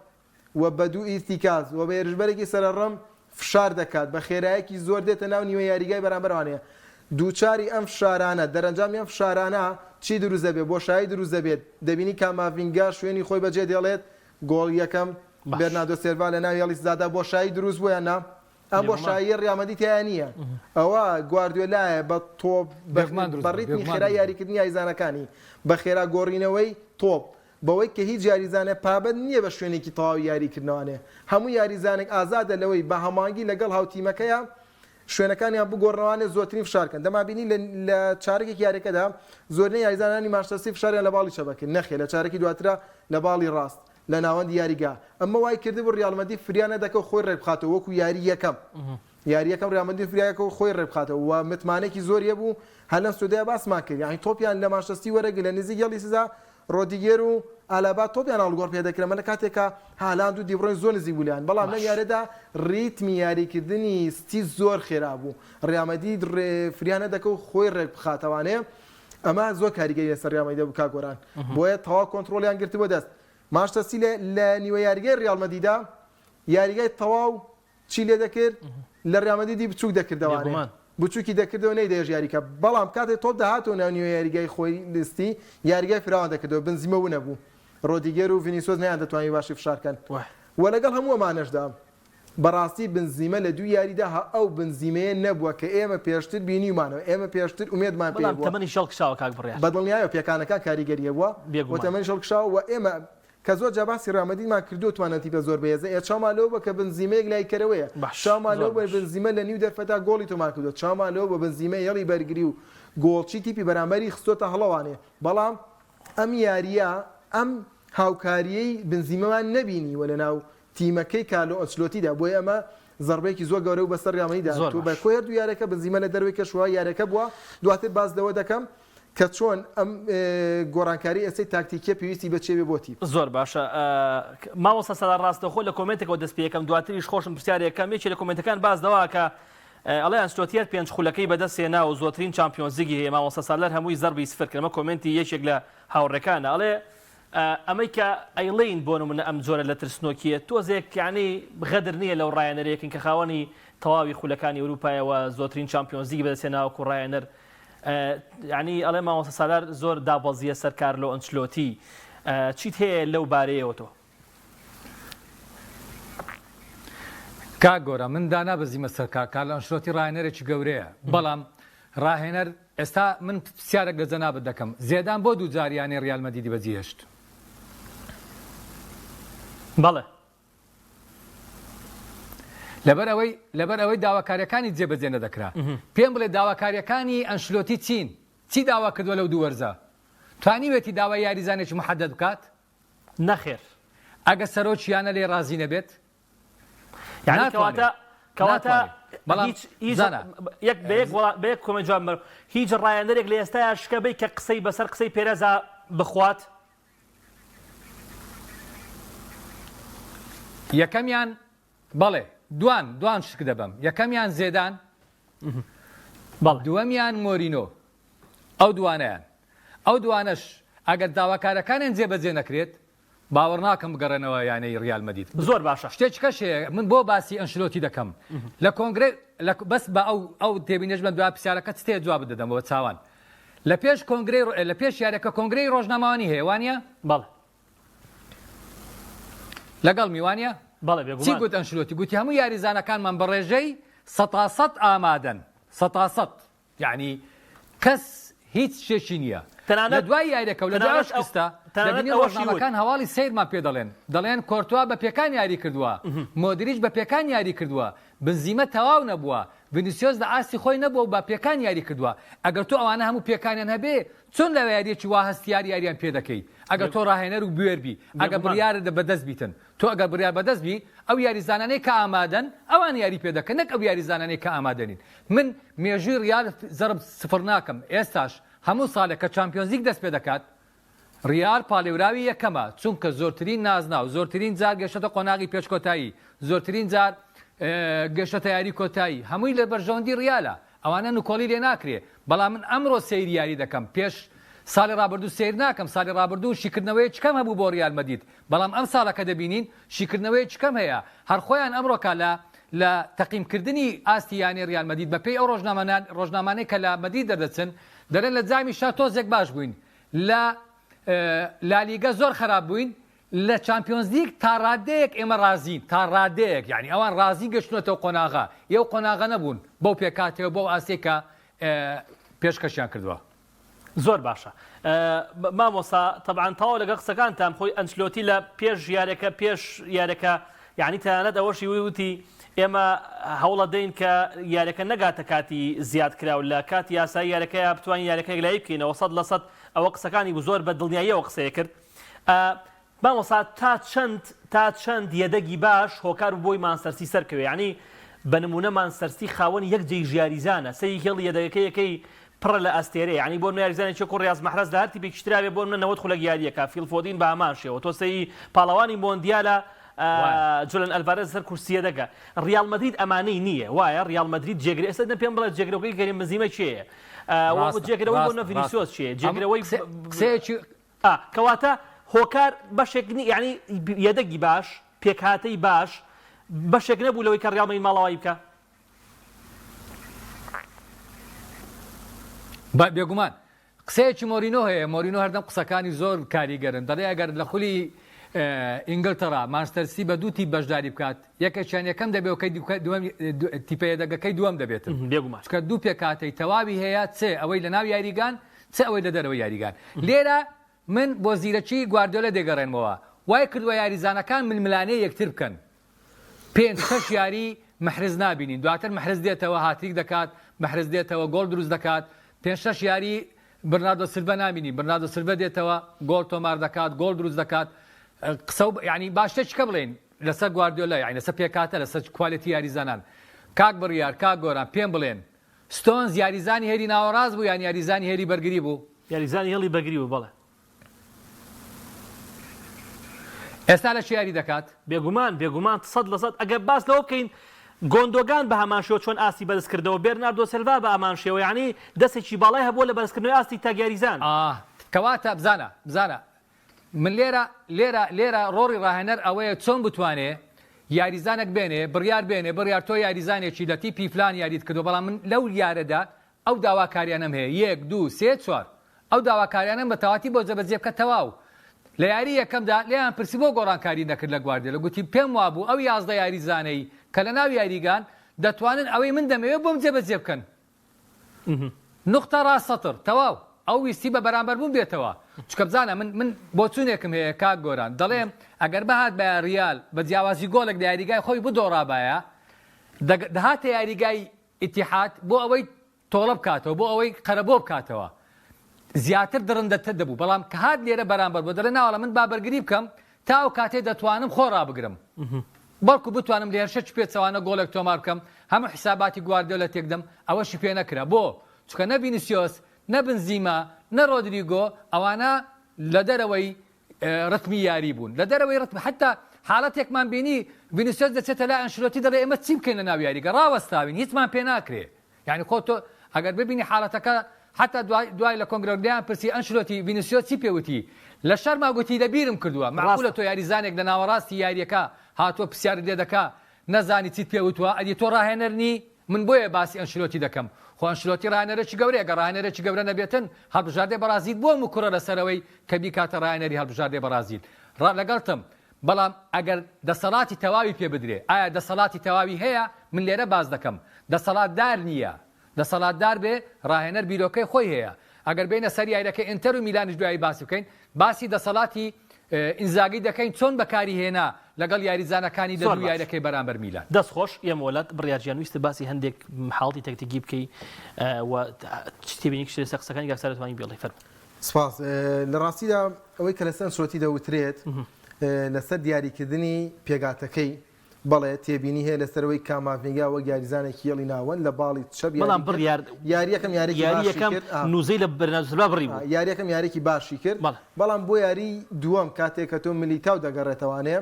و بە دوو ئیرتیکاز و بە هێرشبەرێکی سەرڕەم فشار دەکات بە خێرایەکی زۆر دێتە ناو نیوە یاریگای بەرامبەرانەیە دووچاری ئەم فشارانە دەرەنجامی ئەم فشارانە چی دروست دەبێت بۆشایی دروست دەبێت دەبینی کاماڤینگا شوێنی خۆی بەجێ دێڵێت گۆڵ یەکەم بێرنادۆ سێرڤا لە ناو هێڵی سزادا بۆشایی دروست بووە نا ئەم بۆشایی ڕیامەدی تیان نییە ئەوە گواردیۆلایە بە تۆپ بە ڕیتمی خێرا یاریکردنی یاریزانەکانی بە خێرا گۆڕینەوەی تۆپ بەوەی کە هیچ یاریزانە پابەت نییە بە شوێنێکی تەواوی یاریکردنەوەنێ هەموو یاریزانێک ئازادە لەوەی بە هەمانگی لەگەڵ هاوتیمەکەیە شوێنەکانیان بگۆڕنەوانێ زۆرترین فشارکەن دەمابینی لە چارێکی یاریەکەدا زۆرنەی یاریزانانی ماشتەسی فشاریان لە باڵی چەبەکرد نەخێ لە چارێکی دواترە لە باڵی ڕاست لە ناوەندی یاریگا ئەمە وای کرده بۆ ڕیالمەدی فریانە دەکە خۆی ڕێبخاتەوە وەکو یاری یەکەم ڕیامەدی فریاکە خۆی ڕێبخاتەوە و متمانێکی زۆریە بوو هەلە سودەیە باسمان کرد یعنی تۆپیان لە ماشتەستی وەرەگە لە نزیک هێڵی سزا ڕۆدیگێر و ئالابا تۆپیان هەڵگۆڕ پێ دەکرێت لە کاتێکە هالاند و دیبڕۆین زۆر نزیک بوولیان بەڵام لەم یاریدا ریتمی یاریکردنی ستی زۆر خێرا بوو ڕیامەدی فریانە دەکە و خۆی ڕێبخاتەوانێ ئەمە زۆر کاریگەری لەسەر ڕیامەدی بوو کاگۆران بۆیە تەواو کۆنتڕۆلیان گرتبووە دەست ماشتەسی لە نیوە یاریگای ڕیالمەدیدا یاریگای تەواو چی لێ دەکرد لە ڕیامەدی دی بچووک دەکردەوانێ بچووکی دەکردەوە نەیدەێژ یاریکە بەڵام کاتێک تۆ داهاتەوە ناو نیوە یاریگای خۆی لیستی یاریگای فراوان دەکردەوە بنزیمە نەبوو ڕۆدیگێر و ڤینیسیۆس نیان دەتوانانی باشی فشارکەن و لەگەڵ هەموو ئەمانەشدا بەڕاستی بنزیمە لە دوو یاریدا ئەو بنزیمەیە نەبووە کە ئێمە پێشتر بینیمانەوە ئێمە پێشتر ئومێدمان پێ بووە
تەمەنی شەڵکشاوە کاک بڕیار
بەدڵنیایە پێکانەکان کاریگەریە بووە و تەمەنی شەڵکشاوە و ئێمە کە زۆر جاباسی ڕامەدیمان کردو توانەتی بە زۆر بەهێزە چاومالەوە بە کە بنزیمەیەک لایکەرەوەیە چاومالەوە بە بنزیمە لە نیو دەرفەتا گۆڵی تۆمان کردو چاومالەوە بە بنزیمە هێڵی بەرگری و گۆڵچی تیپی بەرامبەری خستۆتە هەڵەوانێ بەڵام ئەم یاریە ئەم هاوکاریەی بنزیمەمان نەبینی وە لە ناو تیمەکەی کارلۆ ئەنچلۆتیدا بۆیە ئەمە زەربەیەکی زۆر گەورە و بەسەر ڕامەدیدا تو بە کۆی هەردوو یارەکە بنزیمە لە دەروی کەشووە یارەکە بووە دواتر باز لەوە دەکەم کە چۆن ئەم گۆڕانکاری ئەسەی تاکتیکیە پێویستی بەچێوێ بۆتی
زۆر باشە ماوەستا سەدا ڕاستەخۆ لە کۆمنتێکەوە دەست پێ یەکەم دواتریش خۆشم پرسیارێکەکەم یەکێ لە کۆمنتەکان باز دەوا کە ئەڵێ ئەنچلۆتی پێنج خولەکەی بەدەستێنا و زۆرترین چامپیۆنزیگی هەیە ماوەستا سالەر هەمووی زەربی سفر کردمە کۆمنتی یەکێک لە هاوڕێکانە ئەڵێ ئەمەی کە ئەیڵین بۆ منە ئەم جۆرە لە ترسنۆکیە تۆزێک یعنی غەدر نییە لەو ڕایەنەرێکن کە خاوەنی تەواوی خولەکانی ئەوروپایەوە زۆرترین چامپیۆنزیگی بەدەستێناوەکو ڕایەنەر یعنی ئەڵێ ماوەستا سالار زۆر دابەزیە سەر کارلۆ ئەنچلۆتی چیت هەیە لەو بارەیەوە تۆ
کا گۆرە من دانا بەزیمە سەرکار کارلۆ ئەنچلۆتی ڕاهێنەرێکی گەورەیە بەڵام ڕاهێنەر ئێستا من پرسیارێک لە جەنابەت دەکەم زێدان بۆ دوو جاریانەی ڕیال مەدریدی بەجێهێشت
بەڵێ
لەبەر ئەوەی داواکاریەکانی جێبەجێ نەدەکرا پێم بڵێ داواکاریەکانی ئەنچلۆتی چین چی داوا کردووە لەو دوو وەرزە توانیوێتی داوای یاریزانێکی محەدەد بکات
نەخێر
ئەگە سەرۆکیانە لێ ڕازی نەبێت
کەواتە بەیەک کۆمەنجوان هیچ ڕایەنەرێک لە ئێستایا شکە بێت کە قسەی بەسەر قسەی پێرەزا بخوات
یەکەمیان بەڵێ دوان شک دەبم یەکەمیان زێدان دووەمیان مۆرینۆ ئەو دوانەیان ئەو دوانەش ئەگەر داواکارەکانیان جێبەجێ نەکرێت باوەڕ ناکەم بگەڕێنەوە یانەی ڕیال مەدرید
زۆر باشە
شتێکەش من بۆ باسی ئەنچلۆتی دەکەم لە کۆنگرێ بەس بە ئەو تێبینێش بن دوای پرسیارەکە چتێ جواب بدەمەوە چاوان لە پێش یاریەکە کۆنگرەی ڕۆژنامەوانی هەیە وانە
بەڵێ
لەگەڵ میوانە چی گوت ئەنچلۆتی گوتی هەموو یاریزانەکانمان بە ڕێژەی 100% ئامادەن 100% یعنی کەس هیچ شێکی نییە لە دوای یاریەکە و لە دوایش قستە دەبینی ڕۆژنامەکان هەواڵی سیرمان پێ دەڵێن کۆرتوا بە پێکان یاری کردووە مۆدریچ بە پێکان یاری کردووە بنزیمە تەواو نەبووە ڤینیسیۆس لە ئاستی خۆی نەبووە بە پێکان یاری کردووە ئەگەر تۆ ئەوانە هەموو پێکانیان هەبێ چۆن لە یاریەکی وا هەستیار یاریان پێ دەکەی ئەگەر تۆ ڕاهێنەر و بوێربی ئەگە بڕیارە بەدەست بیتن تۆ ئەگەر بڕیار بەدەست بی ئەو یاریزانانەی کە ئامادەن ئەوان یاری پێ دەکەن نەک ئەو یاریزانانەی کە ئامادەنین من مێژووی ڕیال زەرب سفر ناکەم ئێستاش هەموو ساڵێک کە چامپیۆنز لیگ دەست پێ دەکات ڕیال پاڵێوراوی یەکەمە چونکە زۆرترین نازنا و زۆرترین جار گەشتە قۆناغی پێشکۆتایی زۆرترین جار گەشتە یاری کۆتایی هەمووی لە بەرژەوەندی ڕیالە ئەوانە نوکۆڵی لێ ناکرێ بەڵام من ئەمڕۆ سەیری یاری دەکەم پێش ساڵی ڕابردوو سیر ناکەم ساڵی ڕابردوو شیکردنەوەی چکەم هەبوو بۆ ڕیال مەدید بەڵام ئەم ساڵەکە دەبینین شیکردنەوەی چکەم هەیە هەر خۆیان ئەمڕۆکە لە تەقیمکردنی ئاستی یانی ڕیال مەدید بەپێی ئەو ڕۆژنامانەی کە لە مەدید دەدەچن دەرێن لە جامی شا تۆزێک باش بووین لە لالیگە زۆر خراپ بووین لە چامپیۆنز لیگ تا ڕادەیەک ئێمە رازین تا ڕادەیەک یعنی ئەوان رازی گەشتنەوە قۆناغا ئێو قۆناغا نەبوون بەو پێکاتەوە بۆ ئاسێکە پێشکەشیان کردووە
زۆر باشە مامۆسا طبعاً تاوا لەگە قسەکانتان خۆی ئەنچلۆتی لە پێش یارەکە یعنی تەنانەت ئەوەشی وتی ئێمە هەوڵە دەین کە یارەکە نەگاتە کاتی زیادکراو لە کاتی یاسایی یارەکەیە بتوانین یارەکەی لای بکەینەوە 100% ئەوە قسەکانی زۆر بە دڵنیاییەوە قسەیە کرد مامۆسا تا چەند یەدەگی باش هۆکار بۆی مانسەرسی سەرکەوێ یعنی بە نمونە مانسەرسی خاوەن یەک جێی ژیاریزانە سەی هێڵی یەدەگەکەی پڕە لە ئەستێرە ینی بۆ یاریزانێکی کوڕ ڕاز مەحرەز لە هەرتی پێکشتراوێ بۆ منە 90 خولەک یاریەکە فیلفۆدین بە هەمان شێوە تۆ سەی پاڵەوانی مۆندیالە جولن ئەلڤارێز سەر کورسیە دەگە ڕیال مەدرید ئەمانەی نییە وایە ڕیال مەدرید جێگرێ ئێستا پێم بڵێت جێگرەوەی گەریم بنزیمە چییە جێگرەوەی بۆ ڤینیسیۆس چییە جێگرەوەی کەواتە هۆکار بەشێک یعنی یەدەگی باش پێکهاتەی باش بەشێک نەبوو لەوەی کە ڕیال مەدرید ماڵەوەی بکە
بێگومان قسەیەکی مۆرینۆ هەیە مۆرینۆ هەردەم قسەکانی زۆر کاریگەرن دەڵێ ئەگەر لە خولی ئینگلتەرا مانچستەر بە دووتی بەشداری بکات یەکێکیان یەکەم دەبێت تیپەیەدەگەکەی دووەم دەبێتن بێگومانکە دوو پێکاتەی تەواوی هەیە چێ ئەوەی لە ناو یاریگان چ ئەوەی لە دەرەوەی یاریگان لێرە من بۆ زیرەکی گواردیۆلە دێگەڕێنمەوە وای کردووە یاریزانەکان ململانەیە یەکتر بکەن پێنج شەش یاری محرز نابینین دواتر محرز دێتەوە هاتریک دەکات محرز دێتەوە گۆڵ دروست دەکات پێنج شەش یاری برناردۆ سیلڤە نامینی برناردۆ سیلڤە دێتەوە گۆڵ تۆمار دەکات گۆڵ دروست دەکات قسە ینی باشتە چکە بڵێن لەسەر گواردیۆلە یعنی لەسەر پێکاتە لەسەر کوالیتی یاریزانان کاک بڕیار کاک گۆران پێم بڵێن ستۆنز یاریزانی هێری ناوەڕاست بوو یان یاریزانی هێری بەرگری بوو
یاریزانی هێڵی بەرگری بوو بەڵێ
ئێستا لە چی یاری دەکات
بێگومان 100% ئەگەر باس لەوە بکەین گۆندۆگان بە هەمان شێوە چۆن ئاستی بەدەستکردەوە بێرناردۆ سیلڤا بە هەمان شێوە یعنی دەستێکی باڵای هەبووە لە بەدەستکردنەوەی ئاستی تاگیاریزان
کەواتە بزانە من لێرە ڕۆڕی ڕاهێنەر ئەوەیە چۆن بتوانێ یاریزانێک بێنێ بڕیار تۆ یاریزانێکی لە تیپی فلان یاریت کردو بەڵام من لەو یارەدا ئەو داواکاریانم هەیە 1 2 3 4 ئەو داواکاریانم بە تەواتی بۆ جەبەجێ بکە تەواو لە یاری یەکەمدا لێیان پرسی بۆ گۆڕانکاری نەکرد لە گواردیۆلە گوتی پێم وابوو ئەو 11 یاریزانەی کە لە ناو یاریگان دەتوانن ئەوەی من دەمەوێت بۆم جێبەجێ بکەن نقطە ڕاستەتر تەواو ئەو ویستی بە بەرامبەر بووم بێتەوە چکە بزانە من بۆ چونێکم هەیە کاک گۆران دەڵێم ئەگەر بەهات بە ڕیال بە جیاوازی گۆڵێک لە یاریگای خۆی بدۆڕابایە دەهاتە یاریگای ئیتیحاد بۆ ئەوەی تۆڵە بکاتەوە بۆ ئەوەی قەرەبۆ بکاتەوە زیاتر درندەتە دەبوو بەڵام کە هات لێرە بەرامبەر بۆ دەڵێ ناوەڵە من بابەرگری بکەم تا ئەو کاتێ دەتوانم خۆ ڕابگرم بەڵکو بتوانم لێ هەرشە پێچەوانە گۆڵێک تۆمار بکەم هەموو حساباتی گواردیۆلە تێکدەم ئەوەشی پێ نەکرا بۆ چکە نە ڤینیسیۆس نە بنزیما نە ڕۆدریگۆ ئەوانە لە دەرەوەی ڕتمی یاری بوون لە دەرەوەی ڕتم حتا حاڵەتێکمان بینی ڤینیسیۆس دەچێتە لای ئەنشلۆتی دەڵێ ئێمە چی بکەین لە ناو یاریگە ڕاوەستاوین هیچمان پێ ناکرێ یعنی خۆ تۆ ئەگەر ببینی حاڵەتەکە حتا دوای لە کۆنگرۆگلیان پرسی ئەنشلۆتی ڤینیسیۆس چی پێوتی لە شەرما گوتی لەبیرم کردووە معقولە تۆ یاریزانێک لە ناوەڕاستی یاریەکە هاتووە پرسیار لێ دەکا نەزانی چیت پێوتوە ئەدی تۆ ڕاهێنەرنی من بۆیە باسی ئەنشلۆتی دەکەم خۆ ئەنشلۆتی ڕاهێنەرێکی گەورەیە گە ڕاهێنەرێکی گەورە نەبێتن هەڵبژاردێ بەرازیل بۆ موکوڕە لەسەرەوەی کە بیکاتە ڕاهێنەری هەڵبژاردێ بەرازیل لەگەڵتم بەڵام ئەگەر دەسەڵاتی تەواوی پێ بدرێ ئایا دەسەڵاتی تەواوی هەیە من لێرە باز دەکەم دەسەڵاتدار نییە دەسەڵاتدار بێ ڕاهێنەر بیرۆکەی خۆی هەیە ئەگەر بینە سەر یاریەکە ئینتەر و میلانش دوایی باسی بکەین باسی دەسەڵاتی ئینزاگی دەکەین چۆن بەکاری هێنا لەگەڵ یاریزانەکانی دەدو یاریەکەی بەرامبەر میلان.
دەستخۆش ئێمە وڵات بڕیاجیان ویستە باسی هەندێک حاڵی تەکتیکی بکەی شتێبینی کشتێ سەقسەکانی گاسارەتوانی بێڵی فەرمو.
سپاس لە ڕاستیدا ئەوەی کە لەسەر سۆتی دەوترێت لەسەر دیاریکردنی پێگاتەکەی بەڵێ تێبینی هەیە لەسەرەوەی کاماڤنگا وە یاریزانێکی هێڵی ناوەن لە باڵی چەپ
بەڵام بڕیار
یاریەکەم
یاریەکەم نوزەی لە بەرنامە بڕی بوو
یاریەکەم یاریکی باشی کرد بەڵام بۆ یاری دووەم کاتێک کە تۆ ملیتاو دەگەڕێتەوانێ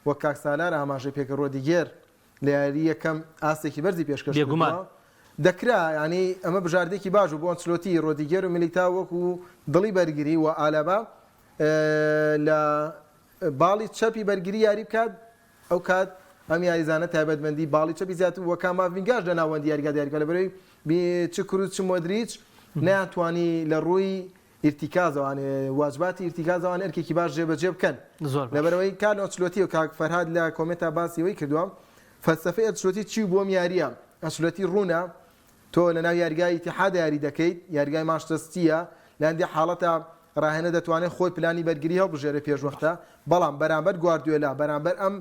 وە کاکسالار ئاماژەی پێکە ڕۆدیگێر لە یاری یەکەم ئاستێکی بەرزی پێشکەش دەکرا ینی ئەمە بژاردێکی باش و بۆ ئەنچلۆتی ڕۆدیگێر و ملیتا وەکو دڵی بەرگری و ئالەبا لە باڵی چەپی بەرگری یاری بکات ئەو کات ئەم یاریزانە تایبەتمەندی باڵی چەپی زیاتر وە کاماڤینگاش لە ناوەندی یاریگا دیاریکە لە بەرەوەی چ کروس چ مۆدریچ نەیانتوانی لە ڕووی ئیرتیکازەوانێ واجباتی ئیرتیکازەوان ئەرکێکی باش جێبەجێ بکەن لەبەرەوەی کار ئەنچلۆتی و کاک فەرهاد لە کۆمنتا باسیەوەی کردووە فەلسەفەی ئەنچلۆتی چی بۆم یاریە ئەنچلۆتی ڕوونە تۆ لە ناو یاریگای ئیتیحاد یاری دەکەیت یاریگای مانچستەرسیتیە لە هەندێک حاڵەتە ڕاهێنە دەتوانێت خۆی پلانی بەرگری هەڵبژێرە پێشوەختە بەڵام بەرامبەر گواردیۆلا بەرامبەر ئەم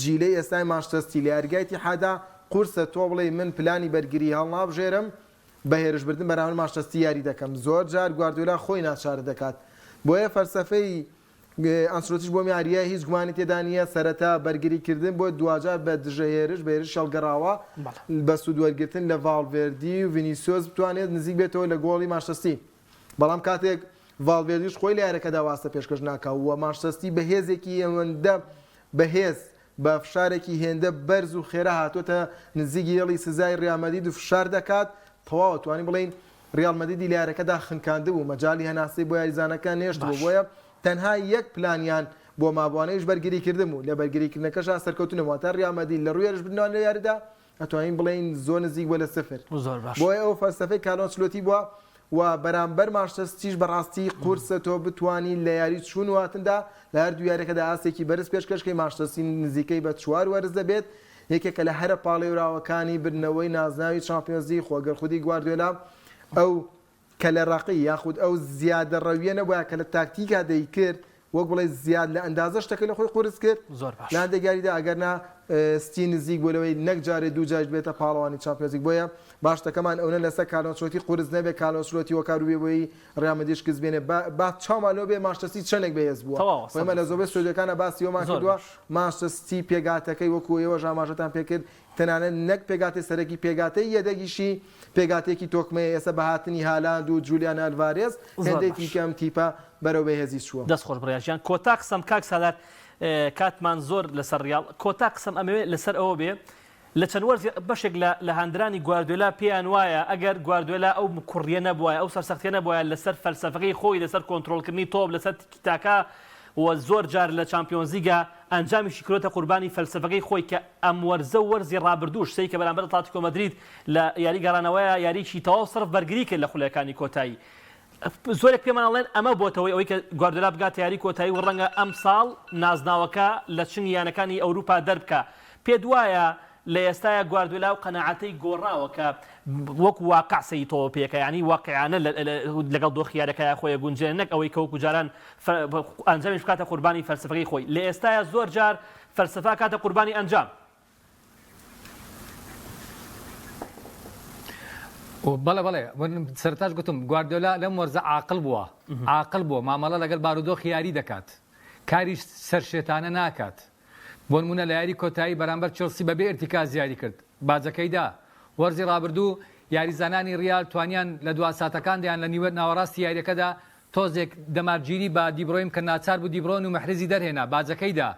جیلەی ئێستای مانچستەرسیتی لە یاریگای ئیتیحادا قورسە تۆ بڵێ من پلانی بەرگری هەڵنابژێرم بە هێرشبردن بەرامبەر مانچستەرسیتی یاری دەکەم زۆر جار گواردیۆلا خۆی ناچارە دەکات بۆیە فەلسەفەی ئەنچلۆتیش بۆ یاریە هیچ گومانی تێدا نیە سەرەتا بەرگریکردن بۆ دوجار بە دژە هێرش بە هێرش شەڵگەڕاوە بە سوودوەرگرتن لە ڤالڤێردی و ڤینیسیۆس بتوانێت نزیک بێتەوە لە گۆڵی مانچستەرسیتی بەڵام کاتێک ڤالڤێردیش خۆی لە یاریەکەدا واستە پێشکەش ناکاو و مانچستەرسیتی بەهێزێکی ئەوەندە بەهێز بە فشارێکی هێندە بەرز و خێرا هاتوۆتە نزیکی هێڵی سزای ڕیال مەدرید و فشار دەکات تەواو توانی بڵین ڕیال مەدریدی لە یاریەکەدا خنکاندە بوو مەجای هەناسەی بۆ یاریزانەکان نێشت بوو بۆیە تەنها یەک پلانیان بۆ مابوانەیەش بەرگری کردم و لە بەرگریکردنەکەش سەرکەوتنەوە تا ڕیال مەدرید لە ڕووی هێرشبردنەوە لە یاریدا ئەتوانین بڵین زۆر نزیک بووە لە سفر بۆیە ئەو فەلسەفەی کارلۆ ئەنچلۆتی بووە و بەرامبەر مانچستەرسیتیش بەڕاستی قورسە تۆ بتوانی لە یاری چوون واتندا لە هەردوو یاریەکەدا ئاسێکی بەرز پێشکەشکەی مانچستەرسیتی نزیکەی بە 4 وەرز دەبێت یەکێکە لە هەرە پاڵێوراوەکانی برنەوەی نازناوی چامپیۆنز لیگ خۆگەرخودی گواردیۆلا ئەو کە لە ڕقی یاخود ئەو زیادە ڕەویە نەبووە کە لە تاکتیکا دەیکرد وەک بڵێ زیاد لە ئەندازە شتەکەی لە خۆی قورس کرد لە هەندێک یاریدا ئەگەرنا ستی نزیک بۆ لەوەی نەک جارێ دوو جار بێتە پاڵەوانی چامپیۆنز لیگ بۆیە باشتەکەمان ئەوە لەسەر کارلۆ ئەنچلۆتی قورس نەبێت کارلۆ ئەنچلۆتی وەکار بێ بۆی ڕیال مەدریدش کەس بێنێ با چاومالۆ بێ مانچستەرسیتی چەندێک بەهێز بووە ئێمە لە زۆربەی سوودەکانە باسی ئەومان کردووە مانچستەرسیتی پێگاتەکەی وەکو ئێوە ئاماژەتان پێکرد تەنانەت نەک پێگاتی سەرەکی پێگاتەی یەدەگیشی پێگاتێکی تۆکمەیە ئێستا بەهاتنی هالاند و جولیان ئالڤارێز هێندێکی کەم تیپە بەرەو بەهێزی چووە
دەستخۆش بڕیاژیان کۆتا قسەم کاک سالار کاتمان زۆر لەسەر ڕیاڵ کۆتا قسەم ئەمەوێت لەسەر ئەوە بێ لە چەند وەرزی بەشێک لە هاندرانی گواردیۆلا پێیان وایە ئەگەر گواردیۆلا ئەو کوڕیە نەبووە ئەو سەرسەختیە نەبووە لەسەر فەلسەفەکەی خۆی لەسەر کۆنتڕۆڵکردنی تۆپ لەسەر تاکا و زۆر جار لە چامپیۆنز لیگا ئەنجامیشی کرۆتە قوربانی فەلسەفەکەی خۆی کە ئەم وەرزە و وەرزی ڕابردووش سەی کە بەرامبەر ئەتلێتیکۆ مەدرید لە یاری گەڕانەوەیە یاریکی تەواو سەرف بەرگری کرد لە خولەکانی کۆتایی زۆرێک پێمانڵێن ئەمە بۆتەوەی ئەوەی کە گواردیۆلا بگاتە یاری کۆتایی و ڕەنگە ئەم ساڵ نازناوەکە لە چنگ یانەکانی ئەوروپا دەربکە پێت وایە لە ئێستاە گواردیۆلا و قەنەعەتەی گۆڕاوە کە وەک واقع سەی تۆ پێکە ینی واقعیانە لەگەڵ دۆخیارەکەی خۆی گونجێن نەک ئەوەی کە وەکو جاران ئەنجامیش بکاتە قوربانی فەلسەفەکەی خۆی لە ئێستاە زۆر جار فەلسەفە کاتە قوربانی ئەنجام
بەڵێ سەرتاش گوتم گواردیۆلا لەم وەرزە عاقڵ بووە مامەڵە لەگەڵ بارودۆخ یاری دەکات کاریش سەرشێتانە ناکات بۆ نمونە لە یاری کۆتایی بەرامبەر چێلسی بەبێ ئێرتیکاز یاری کرد باجەکەیدا وەرزی ڕابردوو یاریزانانی ریال توانیان لە دوا ساتەکاندیان لە نیوە ناوەڕاستی یاریەکەدا تۆزێک دەمارگیری بە دیبرۆیم کە ناچار بوو دیبرۆن و مەحرزی دەرهێنا باجەکەیدا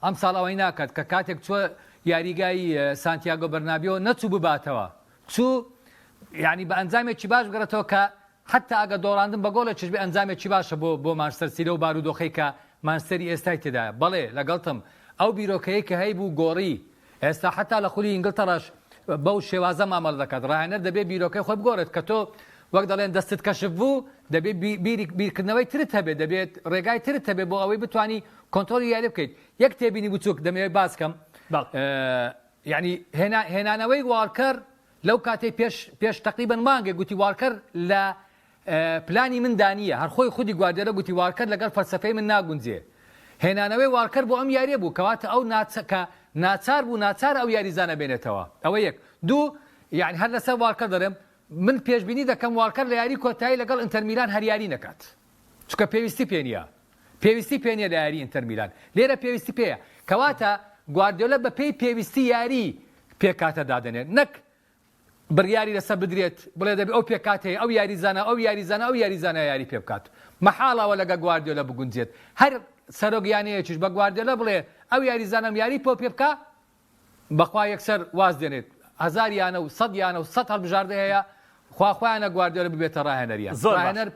ئەم ساڵ ئەوەی ناکات کە کاتێک چوە یاریگای سانتیاگۆ بەرنابیۆ نەچوو بباتەوە چوو یعنی بە ئەنجامێکی باش بگەڕێتەوە کە حتا ئەگە دۆڕاندن بە گۆڵە چشبێ ئەنجامێکی باشە بۆ مانچستەرسیتی لەو بارودۆخەی کە مانچستەری ئێستای تێدایە بەڵێ لەگەڵتم ئەو بیرۆکەیە کە هەی بوو گۆڕی ئێستا حتا لە خولی ئینگلتەڕەش بەو شێوازە مامەڵ دەکات ڕاهێنەر دەبێت بیرۆکەی خۆی بگۆڕێت کە تۆ وەک دەڵێن دەستت کەشف بوو دەبێت بیرکردنەوەی ترت هەبێت دەبێت ڕێگای ترت هەبێت بۆ ئەوەی بتانی کۆنتڕۆلی یاری بکەیت یەک تێبینی بچووک دەمەوێت باسکەم یعنی هێنانەوەی واڵکەر لەو کاتێ پێش تقریبا مانگێک گوتی واڵکەر لە پلانی من دانیە هەر خۆی خودی گواردیۆلا گوتی واڵکەر لەگەڵ فەلسەفەی من ناگونجێ هێنانەوەی واڵکەر بۆ ئەم یاریە بوو کەواتە ئەو ناچار بوو ناچار ئەو یاریزانە بێنێتەوە ئەوە یەک دوو یعنی هەر لەسەر واڵکەر دەڵێم من پێشبینی دەکەم واڵکەر لە یاری کۆتایی لەگەڵ ئینتەر میلان هەر یاری نەکات چونکە پێویستی پێ نییە پێویستی پێ نییە لە یاری ئینتەر میلان لێرە پێویستی پێیە کەواتە گواردیۆلا بە پێی پێویستی یاری پێکاتە دادەنێت نەک بڕیاری لەسەر بدرێت بڵێ دەبێت ئەو پێکات هەیە ئەو یاریزانە یاری پێ بکات مەحاڵەوە لەگە گواردیۆلا بگونجێت هەر سەرۆگیانەیەکیش بە گواردیۆلا بڵێ ئەو یاریزانم یاری پێ بکە بەخوا یەکسەر واز دێنێت هەزار یانە و سەد یانە و سەد هەڵبژاردە هەیە خواخوایانە گواردیۆلا ببێتە ڕاهێنەریان ڕاهێنەر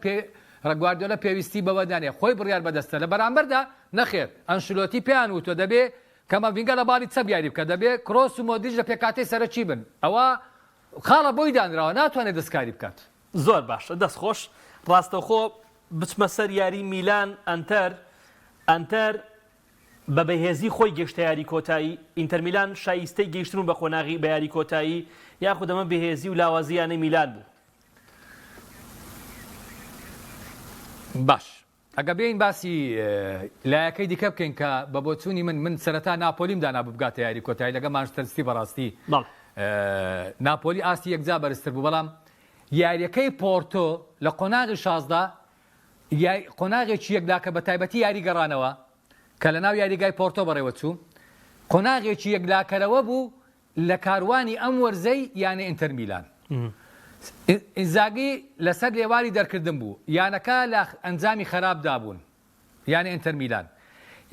گواردیۆلا پێویستی بەوەدانێ خۆی بڕیار بەدەستە لە بەرامبەردا نەخێر ئەنشلۆتی پێیان وتۆ دەبێ کەمەڤینگە لە باڵی چەپ یاری بکە دەبێ کرۆس و مۆدریچ لە پێکاتەی سەرەکی بن ئەوە خاڵە بۆی دانراوە ناتوانێت دەستکاری بکات
زۆر باشە دەستخۆش ڕاستەوخۆ بچمە سەر یاری میلان ئەنتەر بە بەهێزی خۆی گەشتە یاری کۆتایی ئینتەر میلان شایستەی گەیشتن بە قۆناغی بە یاری کۆتایی یاخود ئەمە بەهێزی و لاوازیانەی میلان بوو
باش ئەگە بێین باسی لایەکەی دیکە بکەین کە بە بۆچوونی من سەرەتا ناپۆلیم دانا ببگاتە یاری کۆتایی لەگە مانچستەر بەڕاستی ناپۆلی ئاستی یەکجا بەرزتر بوو بەڵام یاریەکەی پۆرتۆ لە قۆناغی 16 قۆناغێکی یەکلاکە بە تایبەتی یاری گەڕانەوە کە لە ناو یاریگای پۆرتۆ بەڕێوە چوو قۆناغێکی یەکلاکەرەوە بوو لە کاروانی ئەم وەرزەی یانە ئینتەر میلان ئینزاگی لەسەر لێواری دەرکردن بوو یانەکە لە ئەنجامی خراپدا بوون یانە ئینتەر میلان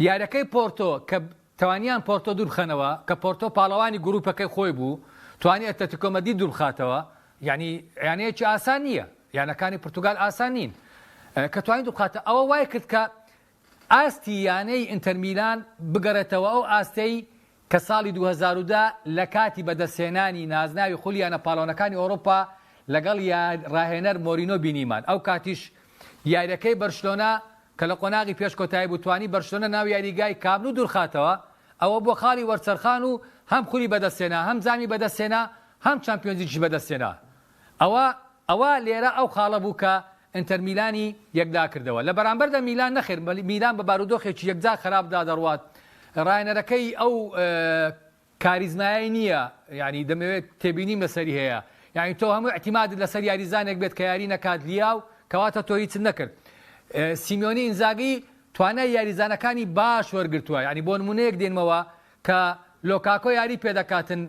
یاریەکەی پۆرتۆ کە توانیان پۆرتۆ دوور بخەنەوە کە پۆرتۆ پاڵەوانی گروپەکەی خۆی بوو توانی ئەتلتیکۆ مەدرید دوور بخاتەوە یانەیەکی ئاسان نییە یانەکانی پورتوگال ئاسان نین کە توانی دوور بخاتە ئەوە وای کرد کە ئاستی یانەی ئینتەر میلان بگەڕێتەوە ئەو ئاستەی کە ساڵی 2010 لە کاتی بەدەستهێنانی نازناوی خولیانە پاڵەوانەکانی ئەوروپا لەگەڵ ڕاهێنەر مۆرینۆ بینیمان ئەو کاتیش یاریەکەی بەرشلۆنا کە لە قۆناغی پێش کۆتایی بووتوانی بەرشلۆنە ناو یاریگای کامل و دوورخاتەوە ئەوە بۆ خاڵی وەرچەرخان و هەم خولی بەدەستێنا هەم زامی بەدەستێنا هەم چامپیۆنزیکی بەدەستێنا ئەوە لێرە ئەو خاڵە بوو کە ئینتەر میلانی یەکدا کردەوە لە بەرامبەردا میلان نەخێر میلان بە بارودۆخێکی یەکجا خراپدا دەڕوات ڕاهێنەرەکەی ئەو کاریزمایی نییە یعنی دەمەوێت تێبینیم لەسەری هەیە یعنی تۆ هەموو احتیمادت لەسەر یاریزانێک بێت کە یاری نەکات لیاو کەواتە تۆ هیچ نەکرد سیمیۆنی ئینزاگی توانای یاریزانەکانی باش وەرگرتووە یعنی بۆ نمونەیەک دێنمەوە کە لۆکاکۆ یاری پێدەکاتن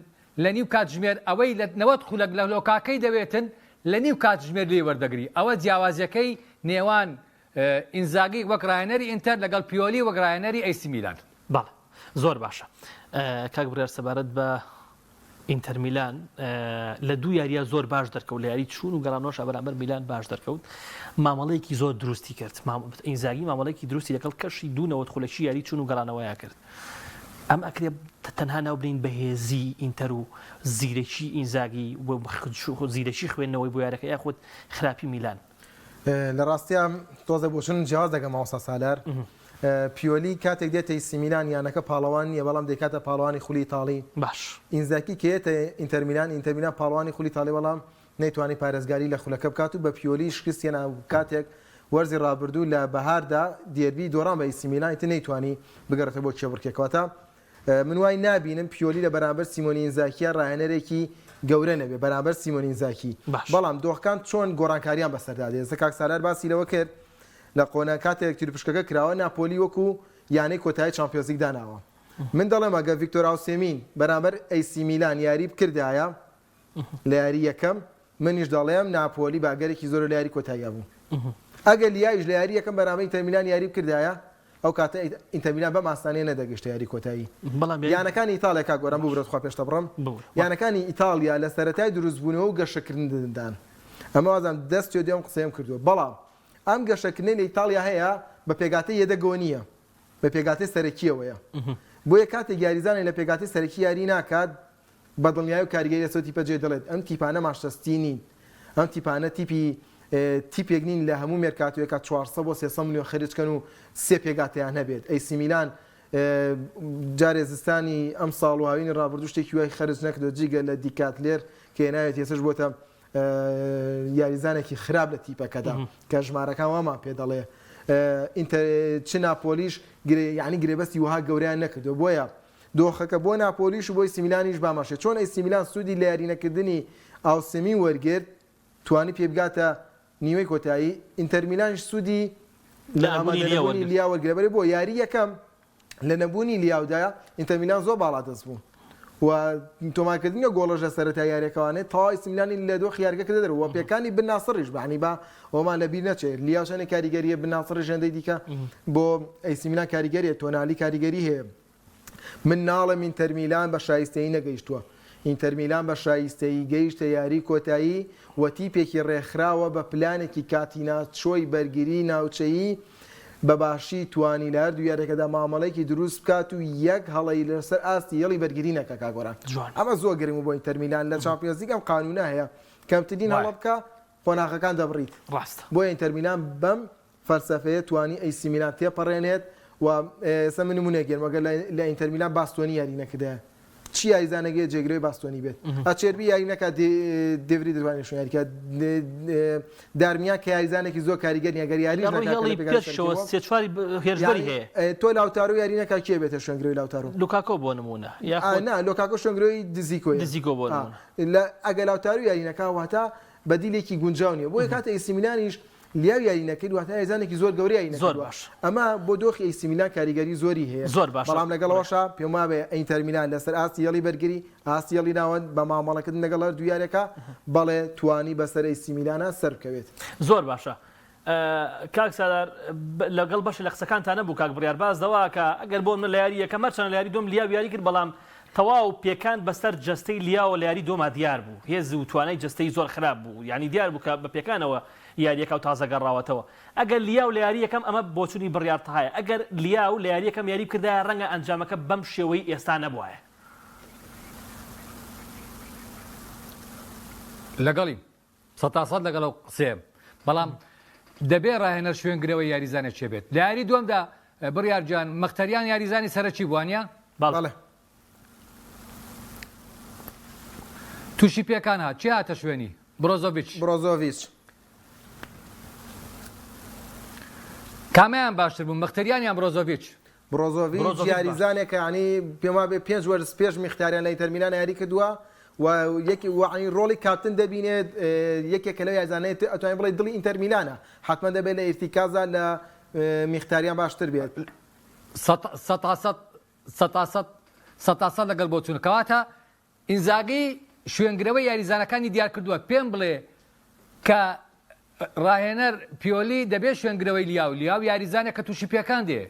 لە نیو کات ژمێر ئەوەی لە 90 خولەک لە لۆکاکەی دەوێتن لە نیو کات ژمێر لێ وەردەگری ئەوە جیاوازیەکەی نێوان ئینزاگی وەک ڕاهێنەری ئینتەر لەگەڵ پیۆلی وەک ڕاهێنەری ئەیسی میلان
بەڵێ زۆر باشە کاک بڕیار سەبارەت بە ئینتەر میلان لە دوو یاریە زۆر باش دەرکەوت لە یاری چوون و گەڕانەوەش بەرامبەر میلان باش دەرکەوت مامەڵەیەکی زۆر دروستی کرد ئینزاگی مامەڵەیەکی دروستی لەگەڵ کەشی دوو خولەکی یاری چوون و گەڕانەوەیە کرد ئەم ئەکرێ تەنها ناوبرین بەهێزی ئینتەر و زیرەکی ئینزاگی زیرەکی خوێندنەوەی بۆ یارەکە یاخود خراپی میلان
لە ڕاستیان تۆزە بۆچن جیاواز دەگەم ماوەسا سالار پیۆلی کاتێک دێتە ئێسی میلان یانەکە پاڵەوان نیە بەڵام دەکاتە پاڵەوانی خولی ئیتاڵی
باش
ئینزاکی کێتە ئینتەر میلان پاڵەوانی خولی ئیتاڵی بەڵام نەیتوانی پارێزگاری لە خولەکە بکات و بە پیۆلی شکستیانە کاتێک وەرزی ڕابردوو لە بەهاردا دێربی دۆڕان بە ئێسی میلان نەیتوانی بگەڕێتە بۆ کێبڕکێکەوەتە من وای نابینم پیۆلی لە بەرامبەر سیمۆنی ئینزاکیە ڕاهێنەرێکی گەورە نەبێ بەرامبەر سیمۆنی ئینزاکی بەڵام دۆخەکان چۆن گۆڕانکاریان بەسەردادێ ئێستا کاک سالار باسی لەوە کرد لە قۆنە کاتێک تیرپشکەکە کراوە ناپۆلی وەکو یانەی کۆتایی چامپیۆنز لیگ داناوە من دەڵێم ئەگە ڤیکتۆر ئاوسێمین بەرامبەر ئەیسی میلان یاری بکردایە لە یاری یەکەم منیش دەڵێم ناپۆلی باگەرێکی زۆر لە یاری کۆتاییە بوو ئەگەر لیایش لە یاری یەکەم بەرامبەر ئینتەر میلان یاری بکردایە ئەو کاتە ئینتەر میلان بەم ئاسانیە نەدەگەشتە یاری کۆتایی یانەکانی ئیتالیا کاک گۆران بوو بڕێت خوا پێشتە بڕم یانەکانی ئیتالیا لە سەرەتای دروستبوونەوە و گەشەکردندان ئەمە وازم دەست دێم قسەیم کردووە بەڵام ئەم گەشەکردنی لە ئیتالیا هەیە بە پێگاتەی یەدەگۆ نییە بە پێگاتەی سەرەکیەوەیە بۆیە کاتێک یاریزانێک لە پێگاتەی سەرەکی یاری ناکات بە دڵنیایی و کاریگەری لەسەر تیپە جێ دەڵێت ئەم تیپانە ماشتەستی نین ئەم تیپانە تیپێک نین لە هەموو مێرکاتوێکە 400 بۆ 300 میلیۆن خەرجکەن و سێ پێگاتیان هەبێت ئەیسی میلان جارێ زستانی ئەم ساڵ و هاوینی ڕابردوو شتێکی وای خەرج نەکردو جیگە لە دیکاتلێر کە ناوێت ێسش بۆتە یاریزانێکی خراپ لە تیپەکەدا کە ژمارەکان وامان پێ دەڵێ چ ناپۆلیش یعنی گرێبەستی وها گەوریان نەکردو بۆیە دۆخەکە بۆ ناپۆلیش و بۆی سیمیلانیش باماشێت چۆن ئەی سیمیلان سوودی لە یاریەکردنی ئاوسمی وەرگرت توانی پێ بگاتە نیوەی کۆتایی ئینتەرمیلانش سوودی لە ئامادەبوونی لیا وەرگرە بۆ یاری یەکەم لە نەبوونی لیاودایە ئینتەرمیلان زۆر باڵا دەست بوو و تۆمارکردنی گۆڵەش لە سەرەتا یاریەکەوانێت تاوای سیمیلانی لە دۆ خیارگەکە دەدەرەوە پێکانی بناسڕیش بەعنی با ئەومان لەبیر نەچێت لیاوشانێک کاریگەریە بناسڕی ژەندەی دیکە بۆ ئەی سیمیلان کاریگەریە تۆنالی کاریگەری هەیە من ناڵم ئینتەرمیلان بە شایستەیی نەگەیشتووە ئینتەرمیلان بە شایستەیی گەیشتە یاری کۆتایی و تیپێکی ڕێکخراوە بە پلانێکی کاتیناچۆی بەرگری ناوچەیی بەباشی توانی لە هەردوو یاریەکەدا مامەڵەیەکی دروست بکات و یەک هەڵەی لەسەر ئاستی یەڵی بەرگری نەکە کاگۆران ئەمە زۆر گرنگ بۆ ئینتەرمیلان لە چامپیۆنز لیگ ئەم قانونە هەیە کەمترین هەڵە بکە قۆناغەکان دەبڕیت بۆ ئینتەرمیلان بەم فەلسەفەیە توانی ئەی سی میلان تێپەڕێنێت و ئێستا من نمونێکگەن وەگەر لە ئینتەرمیلان باستۆنی یاری نەکردایە چی یاریزانەکە جێگرەوەی باستۆنی بێت ئەچێربی یاری نەکات دەوری دەوانێت شوێنیارکە دارمیان کە یاریزانێکی زۆر کاریگەری ئەگەر یاری تۆ لاوتارۆ یاری نەکات کێ بێتە شوێنگرەوەی لاوتارۆ
لوکاکۆ بۆ نمونە
لۆکاکۆ شوێنگرەوەی دزیکۆ بۆ ئەگەر لاوتارۆ یاری نەکات واتە بەدیلێکی گونجاو نیە بۆیە کاتە ئەی سی میلانیش لیاو یاری نەکرد واتە یاریزانێکی زۆر گەورەی
زۆر باش
ئەمە بۆ دۆخی ئەی سی میلان کاریگەری زۆری هەیە
زۆر باش
بەڵام لەگەڵەوەشە پێم وابێ ئینتەرمیلان لەسەر ئاستی یەڵی بەرگری ئاستی یەڵی ناوەند بە مامەڵەکردن لەگەڵ هەردوو یاریەکە بەڵێ توانی بەسەر ئەی سی میلانە سەر بکەوێت
زۆر باشە کاک سالار لەگەڵ بەش لە قسەکانتان نەبوو کاک بڕیار باز دەوا کە ئەگەر بۆ من لە یاری یەکەم چەند لە یاری دۆم لیاو یاری کرد بەڵام تەواو پێکان بەسەر جەستەی لیاوە لە یاری دۆما دیار بوو هێز و توانای جەستەی زۆر خراپ بوو یعنی دیار بوو کە بە پێکانەوە یاریەکە و تازە گەڕاوەتەوە ئەگەر لیاو لە یاری یەکەم ئەمە بۆچوونی بڕیارتەهایە ئەگەر لیاو لە یاری یەکەم یاری کردایە ڕەنگە ئەنجامەکە بەم شێوەی ئێستا نەبووایە
لەگەڵی 100% لەگەڵ قسێم بەڵام دەبێ ڕاهێنەر شوێنگرەوەی یاریزانێک چێ بێت لە یاری دووەمدا بڕیارجان مەختەریان یاریزانی سەرەکی بوانە
بەڵێ
تووشی پێکان هات چی هاتە شوێنی
برۆزۆڤیچ
کامیان باشتر بوو مەختەریان
برۆزۆڤیچ یاریزانێکە ینی پێم وابێ 5 وەرز پێش میختاریان لە ئینتەرمیلان یاری کردووە و یەکی وعنی ڕۆڵی کاپتن دەبینێت یەکێکە لەو یاریزانەیە ئەتوانین بڵێ دڵی ئینتەرمیلانە حتمما دەبێت لە ئیرتیکازە لە میختاریان باشتر بێت
100% لەگەڵ بۆ چوون کەواتە ئینزاگی شوێنگرەوەی یاریزانەکانی دیار کردووە پێم بڵێ کە ڕاهێنەر پیۆلی دەبێت شوێنگرەوەی لیاو یاریزانێک کە تووشی پێکان دێ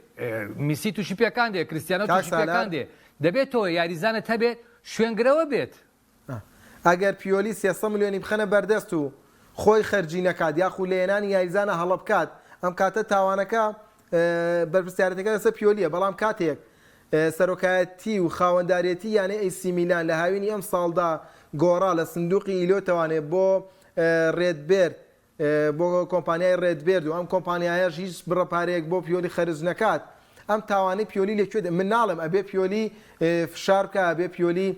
میسی تووشی پێکان دێ کریستیانۆ تووشی پێکان دێ دەبێت تۆ یاریزانت هەبێت شوێنگرەوە بێت
ئەگەر پیۆلی 300 میلیۆنی بخەنە بەردەست و خۆی خەرجی نەکات یاخو لێنانی یاریزانە هەڵە بکات ئەم کاتە تاوانەکە بەرپرسیارەتەکە لەسەر پیۆلیە بەڵام کاتێک سەرۆکایەتی و خاوەنددارێتی یانەی ئەی سی میلان لە هاوینی ئەم ساڵدا گۆڕا لە سندوقی ئیلۆ توانێت بۆ ڕێدبێرد بۆ کۆمپانیای ڕێدبێرد و ئەم کۆمپانیایەش هیچ بڕەپارەیەک بۆ پیۆلی خەرج نەکات ئەم تاوانەی پیۆلی لەکوێ من ناڵم ئەبێ پیۆلی فشار بکە ئەبێ پیۆلی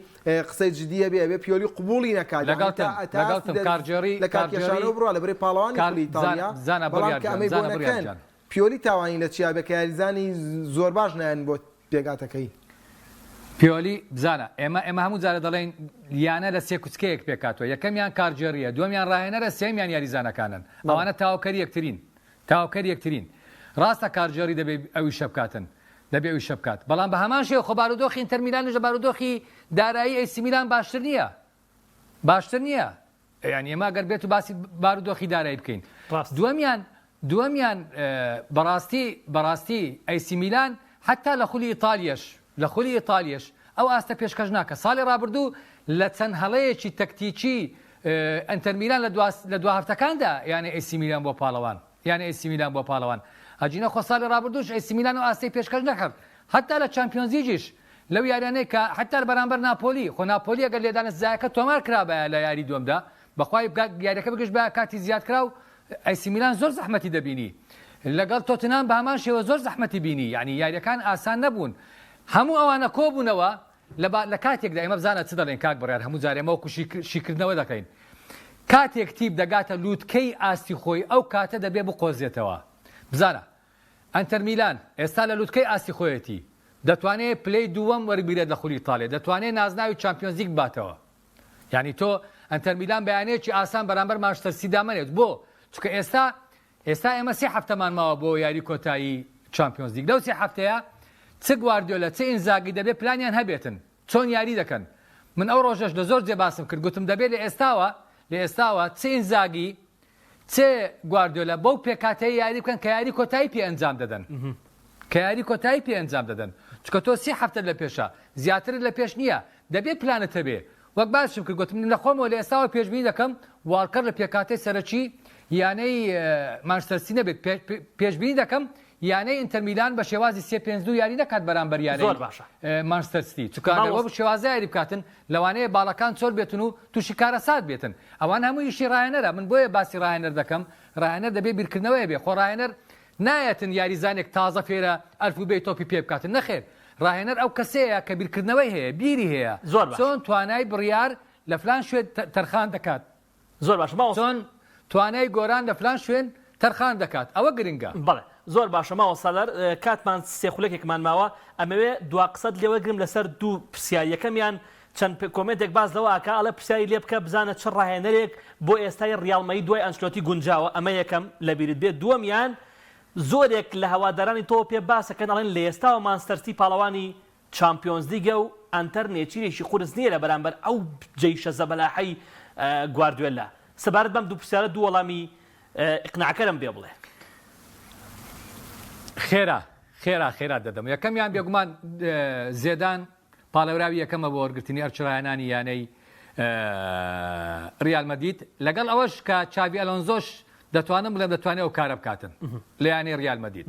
قسەی جدیە بێ ئەبێ پیۆلی قبوڵی نەکات
لەگەڵتم کارجێری
لە کارکێشانەوە بڕوا لە بەرەی پاڵەوانی ئیتالیا بەڵام کە ئەمەی بۆ نەکەن پیۆلی تاوانی لە چیا بێ کە یاریزانی زۆر باش نیان بۆ پێگاتەکەی
پیۆلی بزانە ئێمە هەموو جارە دەڵێن یانە لە سێ کوچکەیەک پێکاتەوە یەکەمیان کارجێریە دووەمیان ڕاهێنەرە سێمیان یاریزانەکانن ئەوانە تاواکەری یەکترین ڕاستە کارجێری دەبێت ئەوی شەبکاتن دەبێ ئەوی شەبکات بەڵام بە هەمان شێوە خۆ بارودۆخی ئینتەرمیلان لە بارودۆخی دارایی ئەی سی میلان باشتر نییە یعنی ئێمە گەر بێت و باسی بارودۆخی دارایی بکەین دووەمیان بەڕاستی ئەی سی میلان حتا لە خولی ئیتالیەش ئەو ئاستە پێشکەش ناکە ساڵی ڕابردوو لە چەند هەڵەیەکی تەکتیکی ئەنتەرمیلان لە دو هەفتەکاندا یانە ئەی سی میلان بۆ پاڵەوان ئەجینە خۆ ساڵی ڕابردووش ئەی سی میلان و ئاستی پێشکەش نەکرد حتا لە چامپیۆنز لیگیش لەو یاریانەیە کە حتا بەرامبەر ناپۆلی خۆ ناپۆلی ئەگەر لێدانە زایەکە تۆمار کرابە لە یاری دووەمدا بەخوای یاریەکە بگەشت بە کاتی زیاد کرا و ئەی سی میلان زۆر زەحمەتی دەبینی لەگەڵ تۆتنهام بە هەمان شێوە زۆر زەحمەتی بینی یعنی یاریەکان ئاسان نەبوون هەموو ئەوانە کۆبوونەوە لە کاتێکدا ئێمە بزانە چ دەڵێن کاک بڕیار هەموو جارێ ئێمە وەکو شیکردنەوە دەکەین کاتێک تیپ دەگاتە لووتکەی ئاستی خۆی ئەو کاتە دەبێ بقۆزێتەوە بزانە ئەنتەر میلان ئێستا لە لووتکەی ئاستی خۆیەتی دەتوانێت پلەی دووەم وەربگرێت لە خولی ئیتاڵیا دەتوانێت نازناوی چامپیۆنز لیگ باتەوە یعنی تۆ ئەنتەر میلان بەیانەیەکی ئاسان بەرامبەر مانچستەر سیتی دامەنێت بۆ چونکە ئێستا ئێمە 3 هەفتەمان ماوە بۆ یاری کۆتایی چامپیۆنز لیگ لەو 3 هەفتەیە چ گواردیۆلا چ ئینزاگی دەبێت پلانیان هەبێتن چۆن یاری دەکەن من ئەو ڕۆژەش لە زۆر جێ باسم کرد گوتم دەبێت لە ئێستاوە چ ئینزاگی چ گواردیۆلا بەو پێکاتەیە یاری بکەن کە یاری کۆتایی پێ ئەنجام دەدەن کە یاری کۆتایی پێ ئەنجام دەدەن چونکە تۆ 3 هەفتە لە پێشە زیاتر لە پێش نییە دەبێت پلانت هەبێ وەک باسم کرد گوتم لە خۆمەوە لە ئێستاوە پێشبینی دەکەم واڵکەر لە پێکاتەی سەرەکی یانەی مانچستەر سیتی نەبێت پێشبینی دەکەم یانەی ئینتەر میلان بە شێوازی 3-5-2 یاری نەکات بەرامبەر یانەی مانچستەر سیتی چونکە بە شێوازە یاری بکاتن لەوانەیە باڵەکان چۆل بێتن و تووشی کارەسات بێتن ئەوان هەموو ئیشی ڕایەنەرە من بۆیە باسی ڕایەنەر دەکەم ڕایەنەر دەبێت بیرکردنەوەی بێ خۆ ڕایەنەر نایەتن یاریزانێک تازە فێرە ئەلفوبێی تۆپی پێ بکاتن نەخێر ڕاهێنەر ئەو کەسەیە کە بیرکردنەوەی هەیە بیری هەیە چۆن توانای بڕیار لە فلان شوێن تەرخان دەکات
زۆر باشە
چۆن توانای گۆران لە فلان شوێن تەرخان دەکات ئەوە گرنگە
بەڵێ زۆر باشە ماوە ساڵەر کاتمان سێخولێکێکمان ماوە ئەمەوێ دوا قسەت لێوەگرم لەسەر دوو پرسیاریەکەمیان چەند کۆمنتێک باز لەوەکە ئەڵە پرسیاری لێ بکە بزانە چ ڕاهێنەرێک بۆ ئێستای ڕیاڵمەی دوای ئەنچلۆتی گونجاوە ئەمە یەکەم لە بیرت بێت دووەمیان زۆرێک لە هەوادارانی تۆ پێ باسەکەن ئەڵێن لە ئێستاوە مانچستەر سیتی پاڵەوانی چامپیۆنز لیگە و ئەنتەر نێچیرێکی قورس نییە لە بەرامبەر ئەو جەیشە زەبەلاحەی گواردیۆلا سەبارەت بەم دوو پرسیارە دوو وەڵامی ئقناعکەرم بێ بڵێ
خێرا دەدەم یەکەمیان بێگومان زێدان پاڵەوراوی یەکەمە بۆ وەرگرتنی ئەرچڕایەنانی یانەی ریال مەدرید لەگەڵ ئەوەش کە چاوی ئەلۆنزۆش دەتوانم بڵێم دەتوانێت ئەو کارە بکاتن لە یانەی ریال مەدرید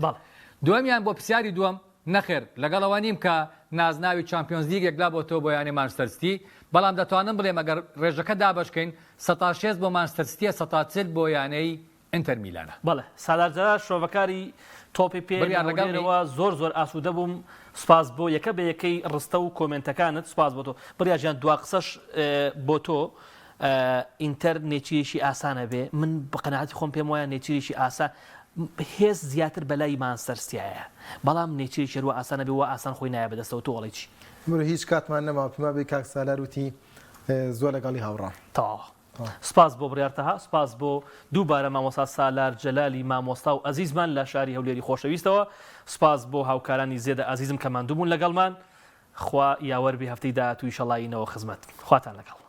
دووەمیان بۆ پرسیاری دووەم نەخێر لەگەڵەوە نیم کە نازناوی چامپیۆنز لیگ یەکلا بۆ تۆ بۆ یانەی مانچستەر سیتی بەڵام دەتوانم بڵێم ئەگەر ڕێژەکە دابەشکەین 106 بۆ مانچستەر سیتیە 140 بۆ یانەی ئینتەر میلانە
بەڵێ سالارجارە شۆڤەکاری تۆپی پێرەوە زۆر ئاسوودە بووم سپاس بۆ یەکە بە یەکەی ڕستە و کۆمنتەکانت سپاس بۆ تۆ بڕیاژیان دوا قسەش بۆ تۆ ئینتەر نێچیرێکی ئاسانە بێ من بە قەناعەتی خۆم پێم وایە نێچیرێکی ئاسا هێز زیاتر بەلای مانچستەر سیتیایە بەڵام نێچیرێکی هەروە ئاسانە بێ وە ئاسان خۆی نایە بەدەستەوە تۆ وەڵی چی
هیچ کاتمان نەما پێما بێ کاک سالار وتی زۆر لەگەڵی هاوڕام
تا سپاس بۆ بڕیارتەها سپاس بۆ دووبارە مامۆستا سالار جەلالی مامۆستا و ئەزیزمان لە شاری هەولێری خۆشەویستەوە سپاس بۆ هاوکارانی زێدە ئازیزم کە ماندووبوون لەگەڵمان خوا یاوەربی هەفتەی داهاتوو ئینشەڵڵا ئینەوە خزمەت خواتان لەگەڵ